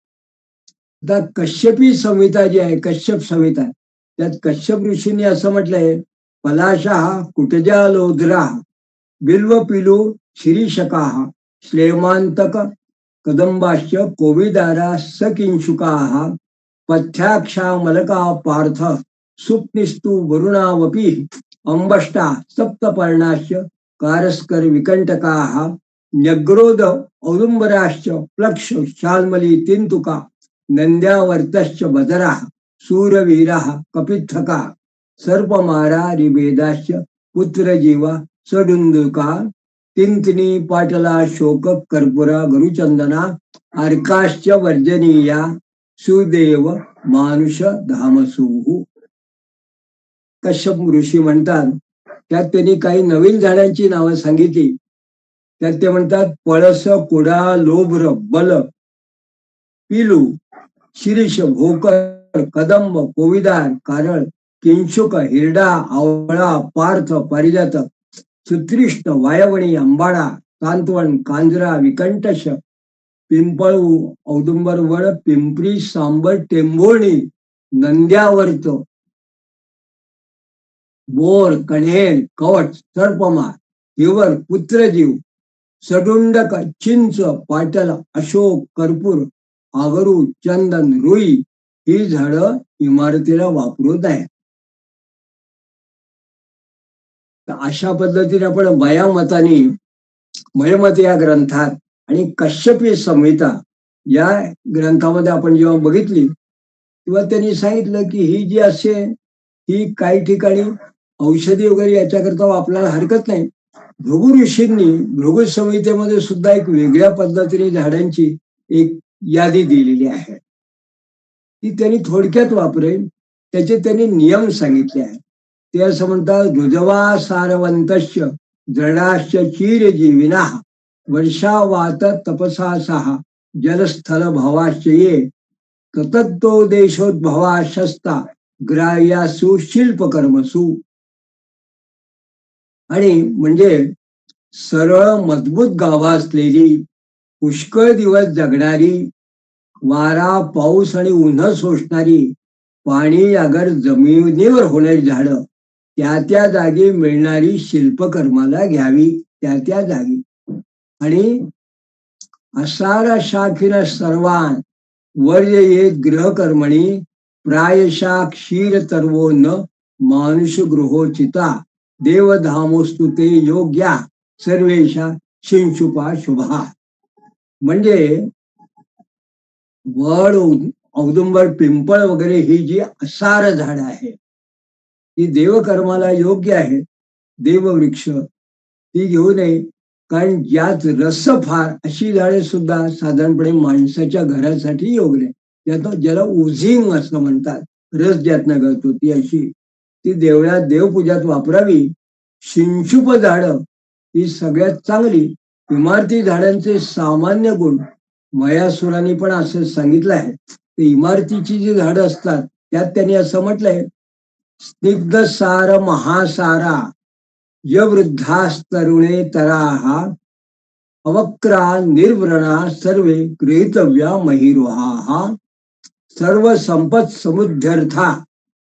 आता कश्यपी संहिता जी आहे, कश्यप संहिता, त्यात कश्यप ऋषींनी असं म्हटलंय, पलाशा कुटजा लोद्रा बिल्व पिलू शिरीषकाः श्लेमांतक कदंबाश्च कोविदारा सकिंशुकाः पथ्याक्षा मलका पार्थ सुप्निस्तु वरुणावपी अंबष्टा सप्तपर्णाश्च कारस्कर विकंटकाः न्यग्रोध औदुंबराश्च प्लक्ष शाल्मली तिंतुका नंद्यावर्तश्च बदराः सूरवीराः कपित्थका सर्पमारा रिवेदाश्च पुत्रजीवा सडुंदुका तिंतनी पाटला शोक कर्पुरा गुरुचंदना अर्काश्च वर्जनीया सुदेव मानुष धामसूः. कश्यप ऋषी म्हणतात, त्यात त्यांनी काही नवीन झाडांची नावं सांगितली. त्यात ते म्हणतात पळस, कुडा, लोभ्र, बल, पिलू, शिरीष, भोकर, कदंब, कोविदार, कारळ, किंशुक, हिरडा, आवळा, पार्थ, पारिजात, सुत्रिष्ण, वायवणी, अंबाडा, कांतवण, कांजरा, विकंठश, पिंपळू, औदुंबर वड, पिंपरी, सांबर, टेंभोर्णी, नंद्यावर्त, बोर, कण्हेर, कवच, सर्पमार, हिवर, पुत्रजीव, सडुंडक, चिंच, पाटल, अशोक, कर्पूर, आगरू, चंदन, रुई ही झाडं इमारतीला वापरू नये. अशा पद्धतीने आपण मयामतानी मयमत या ग्रंथात आणि कश्यपी संहिता या ग्रंथामध्ये आपण जेव्हा बघितली तेव्हा त्यांनी सांगितलं की ही जी असे ही काही ठिकाणी औषधी वगैरे याच्याकरता वापरायला हरकत नाही. भृगु ऋषींनी भृगु संहितेमध्ये सुद्धा एक वेगळ्या पद्धतीने झाडांची एक यादी दिलेली आहे. ती त्यांनी थोडक्यात वापरेल त्याचे त्यांनी नियम सांगितले आहेत. ते असं म्हणतात, रुजवा सारवंतश्च दृढाश्च चिरजीविना वर्षावात तपसा सहा जलस्थल भवाश्च ये ततत्तो देशोद्भवा शस्ता ग्राह्यासु शिल्पकर्मसु. आणि म्हणजे सरळ मजबूत गाभा असलेली, पुष्कळ दिवस जगणारी, वारा पाऊस आणि उन्ह सोसणारी, पाणी अगर जमिनीवर होणारी झाडं त्या त्या जागी मिळणारी शिल्पकर्माला घ्यावी त्या त्या जागी. आणि असार शाखीन सर्वान वर्य ये गृहकर्मणी प्रायशा क्षीर तर्वो न मानुष गृहोचिता देवधामोस्तुते योग्या सर्वेशा शिंशुपा शुभा. म्हणजे वड, औदुंबर, पिंपळ वगैरे ही जी असार झाड आहे ती देवकर्माला योग्य आहे. देववृक्ष ती घेऊ नये, कारण ज्यात रस फार अशी झाडे सुद्धा साधारणपणे माणसाच्या घरासाठी योग्य नाही. त्यात ज्याला उझिंग असं म्हणतात, रस ज्यातनं गळतो ती अशी ती देवळात देवपूजात वापरावी. शिंशुप झाडं ही सगळ्यात चांगली. इमारती झाडांचे सामान्य गुण मयासुरांनी पण असं सांगितलं आहे. ते इमारतीची जी झाडं असतात त्यात त्यांनी असं म्हटलंय, स्निग्ध सार महासारा यवृद्धास्तरुणे तराहा अवक्रा निर्व्रणा सर्वे गृहीतव्या महिरोहा सर्व संपत समुद्ध्यर्था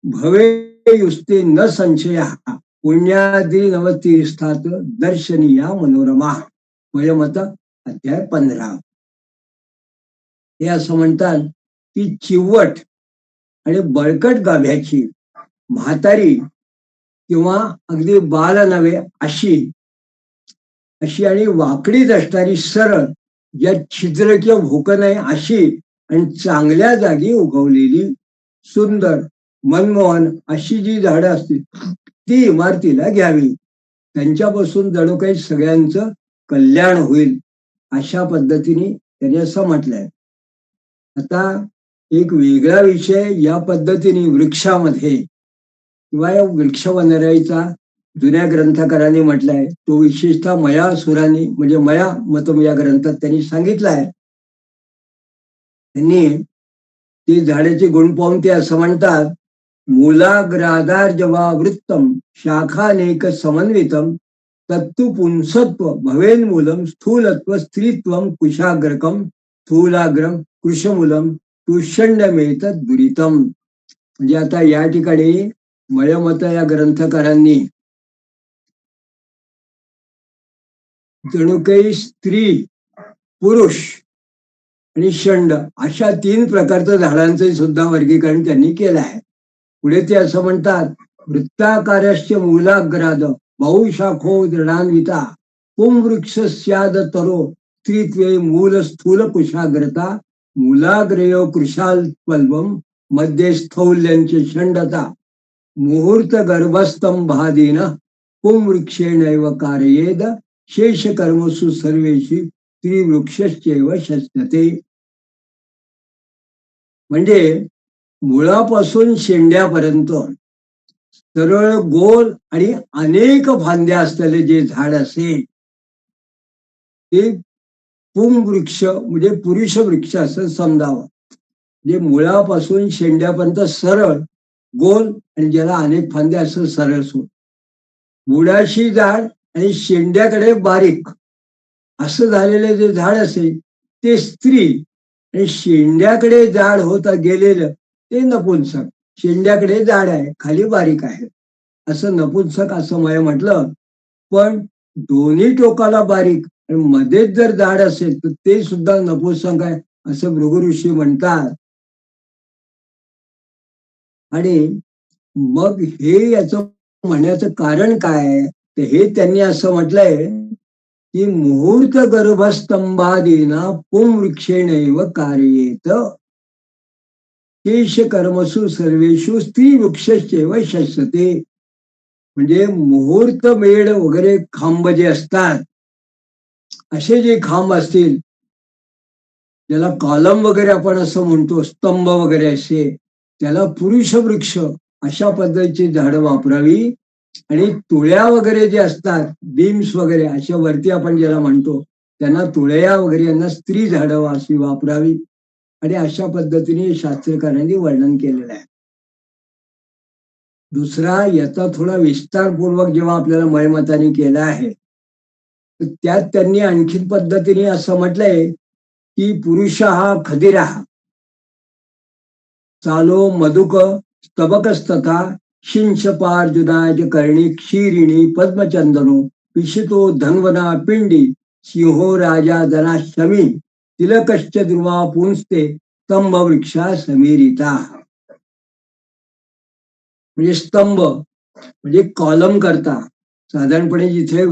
भवे युस्ते न संशय पुण्यादी नवतीर्थात दर्शनीया मनोरमा. मयमत अध्याय 15. हे असं म्हणतात की चिवट आणि बळकट गाभ्याची म्हातारी किंवा अगदी बाल नव्हे अशी अशी आणि वाकडीत असणारी, सरळ ज्यात छिद्र किंवा भूक नाही अशी आणि चांगल्या जागी उगवलेली सुंदर मनमोहन अशी जी झाडं असतील ती इमारतीला घ्यावी. त्यांच्यापासून जणू काही सगळ्यांचं कल्याण होईल अशा पद्धतीने त्यांनी असं म्हटलंय. आता एक वेगळा विषय या पद्धतीने वृक्षामध्ये किंवा या वृक्ष वनराईचा जुन्या ग्रंथकारांनी म्हटलाय, तो विशेषतः मयासुरांनी म्हणजे मया मतम या ग्रंथात त्यांनी सांगितलाय. त्यांनी ती झाडाचे गुण पाहून ते असं म्हणतात, मूलाग्रादार्जवा वृत्तम शाखानेक समन्वितम तत्तु पुंसत्व भवेन्मूलम स्थूलत्व स्त्रीत्वम कुशाग्रकम स्थूलाग्रम कृशमूलम तुषण्यमेत दुरितम. म्हणजे आता या ठिकाणी मयमत या ग्रंथकारांनी जणू काही स्त्री, पुरुष आणि षंड अशा 3 प्रकारचं झाडांचे सुद्धा वर्गीकरण त्यांनी केलं आहे. पुढे ते असं म्हणतात, वृत्ताकारश्च मूलाग्राद बहुशाखो दृढान्विता पुंवृक्ष स्याद तरो स्त्रीत्वे मूल स्थूल कुशाग्रता मूलाग्रयो कृशाल्पल्वम मध्ये स्थौल्यंचे षंडता मुहूर्त गर्भस्तंभादीन पुंवृक्षेणैव कारयेद शेष कर्मसु सर्वेशी स्त्रीवृक्षश्चैव शस्यते. म्हणजे मुळापासून शेंड्यापर्यंत सरळ गोल आणि अनेक फांद्या असलेले जे झाड असेल ते पुंवृक्ष म्हणजे पुरुष वृक्ष असं समजावं. जे मुळापासून शेंड्यापर्यंत सरळ गोल आणि ज्याला अनेक फांदे असं सरळ सूट, मुळाशी जाड आणि शेंड्याकडे बारीक असं झालेलं जे झाड असेल ते स्त्री, आणि शेंड्याकडे जाड होता गेलेलं ते नपुंसक. शेंड्याकडे जाड आहे, खाली बारीक आहे, असं नपुंसक असं मला म्हटलं. पण दोन्ही टोकाला बारीक आणि मध्येच जर जाड असेल तर ते सुद्धा नपुंसक आहे असं भृगु ऋषी म्हणतात. आणि मग हे याचं म्हणण्याचं कारण काय आहे? तर हे त्यांनी असं म्हटलंय की मुहूर्त गर्भस्तंभादीना पुंवृक्षेणैव कार्येत केश कर्मसु सर्वेषु स्त्री वृक्षेव शस्यते. म्हणजे मुहूर्त मेढ वगैरे खांब जे असतात, असे जे खांब असतील, ज्याला कॉलम वगैरे आपण असं म्हणतो, स्तंभ वगैरे असे, त्याला पुरुष वृक्ष अशा पद्धतीची झाडं वापरावी. आणि तुळ्या वगैरे जे असतात, बीम्स वगैरे अशा वरती आपण ज्याला म्हणतो, त्यांना तुळया वगैरे यांना स्त्री झाडं अशी वापरावी. आणि अशा पद्धतीने शास्त्रकारांनी वर्णन केलेलं आहे. दुसरा, याचा थोडा विस्तारपूर्वक जेव्हा आपल्याला मयमताने केला आहे, तर त्यात त्यांनी आणखीन पद्धतीने असं म्हटलंय की पुरुष हा खदिरा चालो मधुक स्तबकस्तथा शिंशपार्जुनाज कर्णी क्षीरिणी पद्मचंदनो पिशितो धन्वना पिंडी सिंहो राजा जना शमी तिलकश्च ध्रुवा पुंस्ते स्तंभ वृक्षा समीरिता. म्हणजे स्तंभ म्हणजे कॉलम करता साधारणपणे जिथे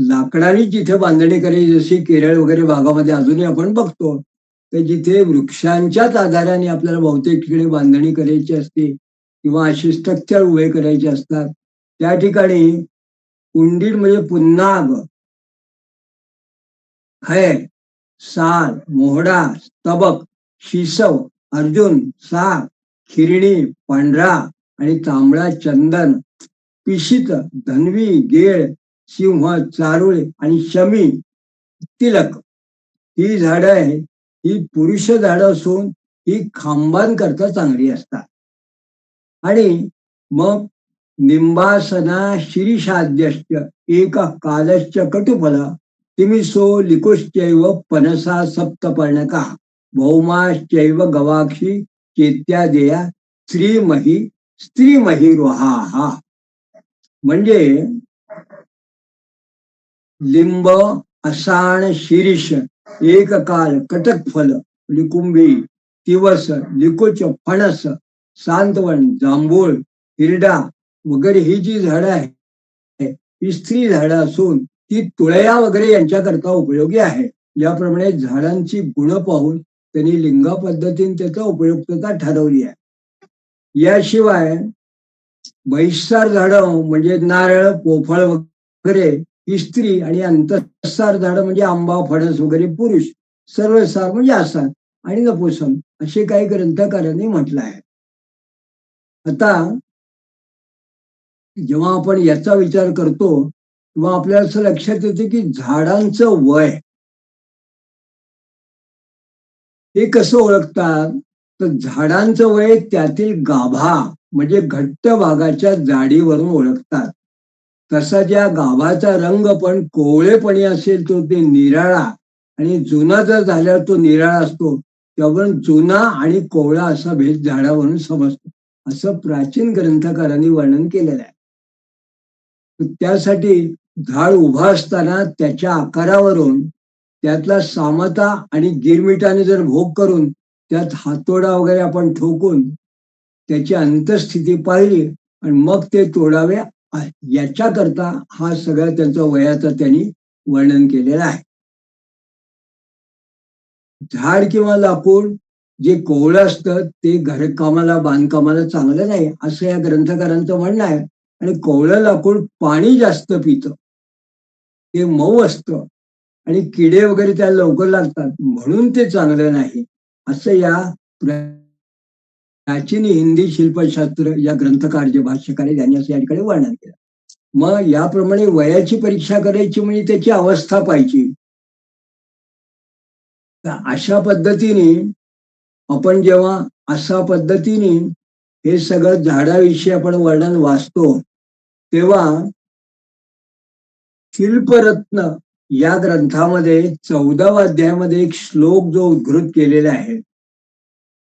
लाकडाने जिथे बांधणी करायची, जशी केरळ वगैरे भागामध्ये अजूनही आपण बघतो, तर जिथे वृक्षांच्याच आधाराने आपल्याला बहुतेक ठिकाणी बांधणी करायची असते किंवा असे स्ट्रक्चर उभे करायचे असतात, त्या ठिकाणी कुंडील म्हणजे पुन्नाग, खैर, साल, मोहडा, स्तबक, शिसव, अर्जुन, साग, खिरणी, पांढरा आणि तांबडा चंदन, पिशित, धन्वी, गेळ, सिंह, चारुळे आणि शमी, तिलक ही झाडं आहे. ही पुरुष झाडं असून ही खांबांकरता चांगली असतात. आणि मग निंबासना शिरीषाद्यश्च एक कालश्च कटुफल तिमिसो लिकुश्चैव पनसा सप्तपर्णका भौमाश्चैव गवाक्षी चेत्यादेया स्त्रीमही स्त्रीमही रोहा. म्हणजे लिंब, असाण, शिरीष, एक काल, कटकफल, लिकुंभी, तिवस, लिकुच, फणस, सांतवण, जांभूळ, हिरडा वगैरे ही जी झाडं आहे ही स्त्री झाडं असून ती तुळया वगैरे यांच्याकरता उपयोगी आहे. याप्रमाणे झाडांची गुण पाहून त्यांनी लिंगा पद्धतीने त्याचा उपयुक्तता ठरवली आहे. याशिवाय बहिष्कार झाडं म्हणजे नारळ, पोफळ वगैरे ही स्त्री, आणि अंतःसार झाडं म्हणजे आंबा, फणस वगैरे पुरुष, सर्वसार म्हणजे आसार आणि नपुंसक असे काही ग्रंथकारांनी म्हटलं आहे. आता जेव्हा आपण याचा विचार करतो तेव्हा आपल्याला असं लक्षात येते की झाडांचं वय हे कसं ओळखतात, तर झाडांचं वय त्यातील गाभा म्हणजे घट्ट भागाच्या जाडीवरून ओळखतात. तसा ज्या गाभाचा रंग पण कोवळेपणी असेल तो ते निराळा, आणि जुना जर झाल्यावर तो निराळा असतो, त्यावरून जुना आणि कोवळा असा भेद झाडावरून समजतो, असं प्राचीन ग्रंथकारांनी वर्णन केलेलं आहे. त्यासाठी झाड उभा असताना त्याच्या आकारावरून त्यातला सामता आणि गिरमिटाने जर भोग करून त्यात हातोडा वगैरे आपण ठोकून त्याची अंतस्थिती पाहिली आणि मग ते तोडावे, याच्याकरता हा सगळ्या त्यांचा वयाचा त्यांनी वर्णन केलेलं आहे. झाड किंवा लाकूड जे कोवळं असतं ते घरकामाला, बांधकामाला चांगलं नाही असं या ग्रंथकारांचं म्हणणं आहे. आणि कोवळं लाकूड पाणी जास्त पितं, ते मऊ असतं आणि किडे वगैरे त्याला लवकर लागतात, म्हणून ते चांगलं नाही असं या प्राचीन हिंदी शिल्पशास्त्र या ग्रंथकार जे भाष्यकार आहे त्यांनी असं या ठिकाणी वर्णन केलं. मग याप्रमाणे वयाची परीक्षा करायची म्हणजे त्याची अवस्था पाहिजे. तर अशा पद्धतीने आपण जेव्हा अशा पद्धतीने हे सगळं झाडाविषयी आपण वर्णन वाचतो तेव्हा शिल्परत्न या ग्रंथामध्ये 14व्या अध्यायामध्ये एक श्लोक जो उद्धृत केलेला आहे,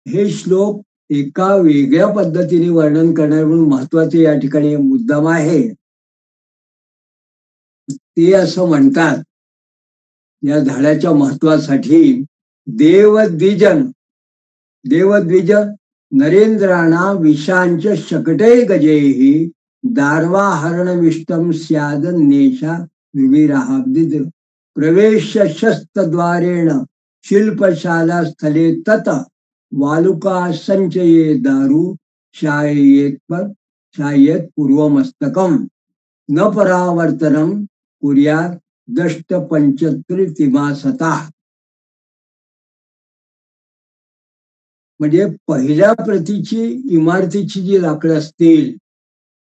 हे श्लोक एका वेगळ्या पद्धतीने वर्णन करणारे म्हणून महत्वाचे या ठिकाणी मुद्दाम आहे. ते असं म्हणतात या झाडाच्या महत्वासाठी, देवद्विजन देवद्विजन नरेंद्राणा विषांच शकटे गजेहि दार्वाहरणविष्टम स्याद नेशा विविराब्दिद प्रवेश्य शस्तद्वारेण शिल्पशाला स्थले तत वालुका संचये दारू शायेत पूर्वमस्तकम न परावर्तनम कुर्यात दष्ट पंचत्रितिमासता. म्हणजे पहिल्या प्रतीची इमारतीची जी लाकडं असतील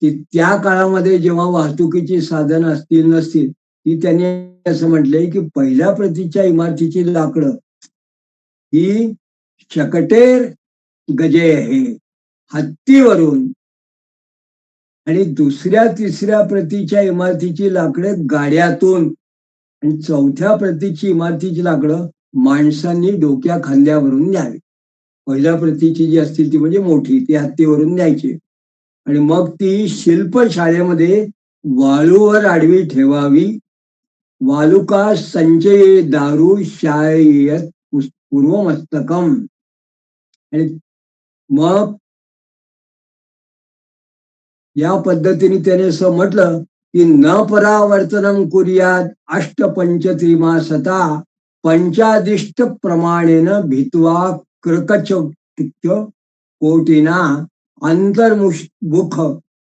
ती त्या काळामध्ये जेव्हा वाहतुकीची साधन असतील नसतील, ती त्यांनी असं म्हटलंय की पहिल्या प्रतीच्या इमारतीची लाकडं ही शकटेर गजे आहे, हत्तीवरून, आणि दुसऱ्या तिसऱ्या प्रतीच्या इमारतीची लाकडं गाड्यातून, आणि चौथ्या प्रतीची इमारतीची लाकडं माणसांनी डोक्या खांद्यावरून न्यावी. पहिल्या प्रतीची जी असतील ती म्हणजे मोठी, ती हत्तीवरून न्यायची आणि मग ती शिल्पशाळेमध्ये वाळूवर आडवी ठेवावी. वालुका संचये दारू शायेत पूर्वमस्तकम. आणि मग या पद्धतीने त्याने असं म्हटलं की न परावर्तनम कुर्यात अष्टपंचत्रिमासता पंचादिष्ट प्रमाणेन भित्वा क्रकच कोटिना अंतर्मुख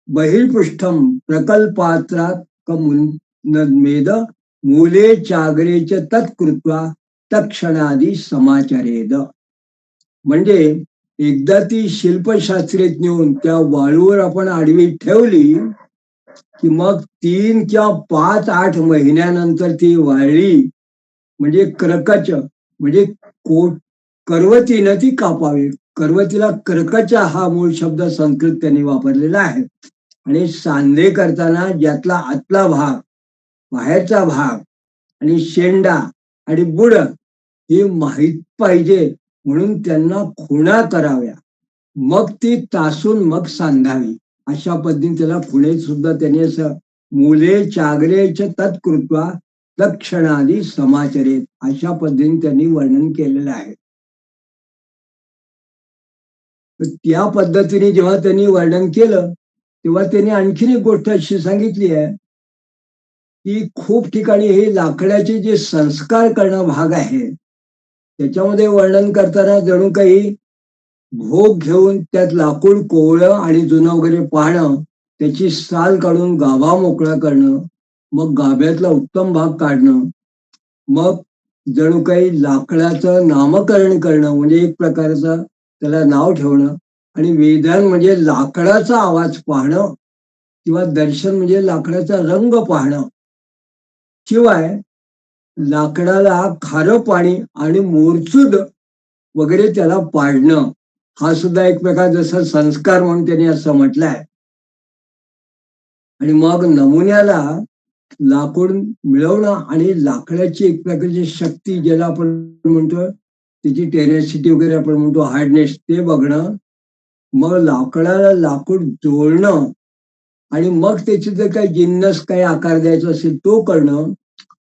बहिर्पृष्ठम प्रकल्पात्रात कमुन्मेद मूले चागरेच तत्कृत्वा तत्क्षणादी समाचरेद. म्हणजे एकदा ती शिल्पशास्त्रेत नेऊन त्या वाळूवर आपण आडवी ठेवली की मग 3 किंवा 5-8 महिन्यानंतर ती वाळली म्हणजे क्रकच म्हणजे करवतीनं ती कापावी. करवतीला कर्कचा हा मूळ शब्द संस्कृत त्यांनी वापरलेला आहे. आणि सांधे करताना ज्यातला आतला भाग, बाहेरचा भाग आणि शेंडा आणि बुड हे माहीत पाहिजे म्हणून त्यांना खुणा कराव्या, मग ती तासून मग सांधावी. अशा पद्धतीने त्याला खुणे सुद्धा त्यांनी असं मुले चागरेच तत्कृत्वा तत्क्षणादी समाचरेत अशा पद्धतीने त्यांनी वर्णन केलेलं आहे. त्या पद्धतीने जेव्हा त्यांनी वर्णन केलं तेव्हा त्यांनी आणखीन एक गोष्ट अशी सांगितली आहे की खूप ठिकाणी हे लाकडाचे जे संस्कार करणं भाग आहे त्याच्यामध्ये वर्णन करताना जणू काही भोग घेऊन त्यात लाकूड कोवळं आणि जुनं वगैरे पाहणं, त्याची साल काढून गाभा मोकळा करणं, मग गाभ्यातला उत्तम भाग काढणं, मग जणू काही लाकडाचं नामकरण करणं म्हणजे एक प्रकारचं त्याला नाव ठेवणं, आणि वेदान म्हणजे लाकडाचा आवाज पाहणं किंवा दर्शन म्हणजे लाकडाचा रंग पाहणं, शिवाय लाकडाला खारं पाणी आणि मोरचूद वगैरे त्याला पाडणं हा सुद्धा एक प्रकार जसा संस्कार म्हणून त्यांनी असं म्हटलंय. आणि मग नमुन्याला लाकूड मिळवणं आणि लाकडाची एक प्रकारची शक्ती ज्याला आपण म्हणतो त्याची टेनेसिटी वगैरे आपण म्हणतो हार्डनेस ते बघणं, मग लाकडाला लाकूड जोडणं आणि मग त्याची जर काही जिन्नस काही आकार द्यायचा असेल तो करणं,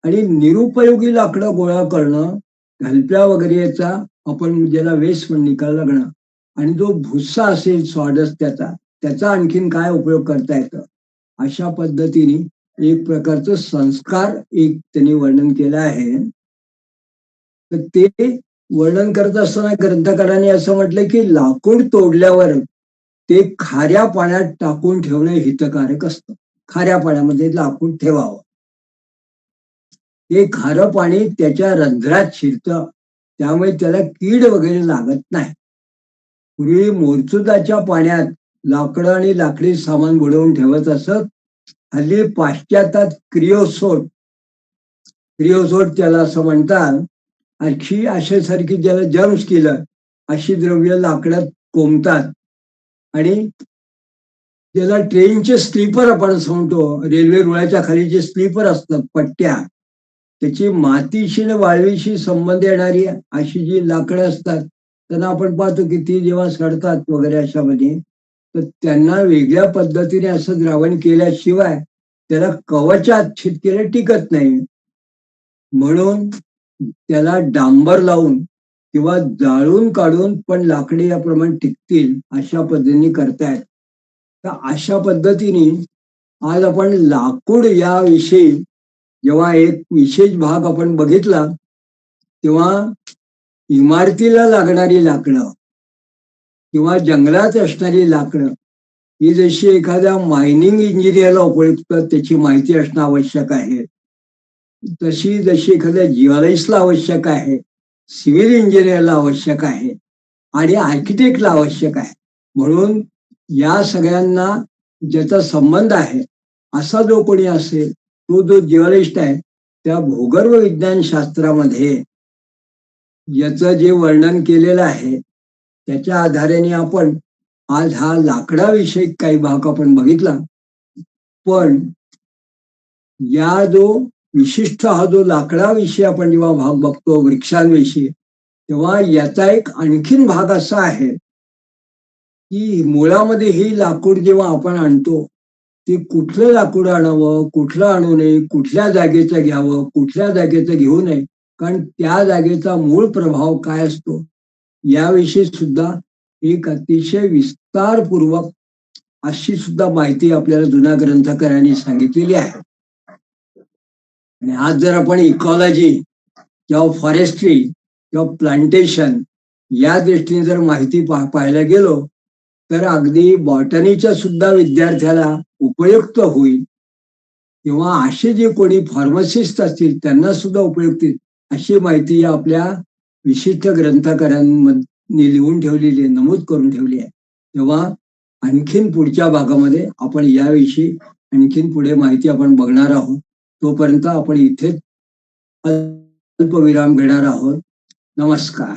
आणि निरुपयोगी लाकडं गोळा करणं, घलप्या वगैरे याचा आपण ज्याला वेस्ट म्हणून निकाल लागणं, आणि जो भुस्सा असेल सॉडस त्याचा आणखीन काय उपयोग करता येतं, अशा पद्धतीने एक प्रकारचं संस्कार एक त्यांनी वर्णन केलं आहे. तर ते वर्णन करत असताना ग्रंथकाराने असं म्हटलं की लाकूड तोडल्यावर ते खाऱ्या पाण्यात टाकून ठेवणं हितकारक असतं. खाऱ्या पाण्यामध्ये लाकूड ठेवावं. हे खारं पाणी त्याच्या रंध्रात शिरतं, त्यामुळे त्याला कीड वगैरे लागत नाही. पूर्वी मोरचुदाच्या पाण्यात लाकडं आणि लाकडी सामान बुडवून ठेवत असत. हल्ली पाश्चात्यात क्रिओसोट त्याला असं म्हणतात, अशी आशेसारखी ज्याला जर्म्स किलर अशी द्रव्य लाकडात कोंबतात आणि ज्याला ट्रेनचे स्लीपर आपण म्हणतो, रेल्वे रुळाच्या खाली जे स्लीपर असतात पट्ट्या, त्याची मातीशी आणि वाळवीशी संबंध येणारी अशी जी लाकडं असतात, त्यांना आपण पाहतो की ती जेव्हा सडतात वगैरे अशामध्ये, तर त्यांना वेगळ्या पद्धतीने असं द्रावण केल्याशिवाय त्याला कवचात केलं टिकत नाही. म्हणून त्याला डांबर लावून किंवा जाळून काढून पण लाकडे याप्रमाणे टिकतील अशा पद्धतीने करतायत. तर अशा पद्धतीने आज आपण लाकूड याविषयी जेव्हा एक विशेष भाग आपण बघितला, तेव्हा इमारतीला लागणारी लाकडं किंवा जंगलात असणारी लाकडं ही जशी एखाद्या मायनिंग इंजिनियरला उपयुक्त त्याची माहिती असणं आवश्यक आहे, तशी जशी एखाद्या जिओलॉजिस्टला आवश्यक आहे, सिव्हिल इंजिनियरला आवश्यक आहे आणि आर्किटेक्टला आवश्यक आहे. म्हणून या सगळ्यांना ज्याचा संबंध आहे असा जो कोणी असेल, तो जो जिओलॉजिस्ट आहे, त्या भूगर्भ विज्ञान शास्त्रामध्ये याचं जे वर्णन केलेलं आहे त्याच्या आधाराने आपण आज हा लाकडाविषयी काही भाग आपण बघितला. पण या जो विशिष्ट हा जो लाकडाविषयी आपण जेव्हा भाग बघतो वृक्षांविषयी, तेव्हा याचा एक आणखीन भाग असा आहे की मुळामध्ये ही लाकूड जेव्हा आपण आणतो, ते कुठलं लाकूड आणावं, कुठलं आणू नये, कुठल्या जागेचं घ्यावं, कुठल्या जागेचं घेऊ नये, कारण त्या जागेचा मूळ प्रभाव काय असतो याविषयी सुद्धा एक अतिशय विस्तारपूर्वक अशी सुद्धा माहिती आपल्याला जुन्या ग्रंथकारांनी सांगितलेली आहे. आणि आज जर आपण इकॉलॉजी किंवा फॉरेस्ट्री किंवा प्लांटेशन या दृष्टीने जर माहिती पाहायला गेलो, तर अगदी बॉटनीच्या सुद्धा विद्यार्थ्याला उपयुक्त होईल किंवा असे जे कोणी फार्मासिस्ट असतील त्यांना सुद्धा उपयुक्त अशी माहिती आपल्या विशिष्ट ग्रंथकारांनी लिहून ठेवलेली आहे, नमूद करून ठेवली आहे. तेव्हा आणखीन पुढच्या भागामध्ये आपण याविषयी आणखीन पुढे माहिती आपण बघणार आहोत. तोपर्यंत आपण इथेच अल्पविराम घेणार आहोत. नमस्कार.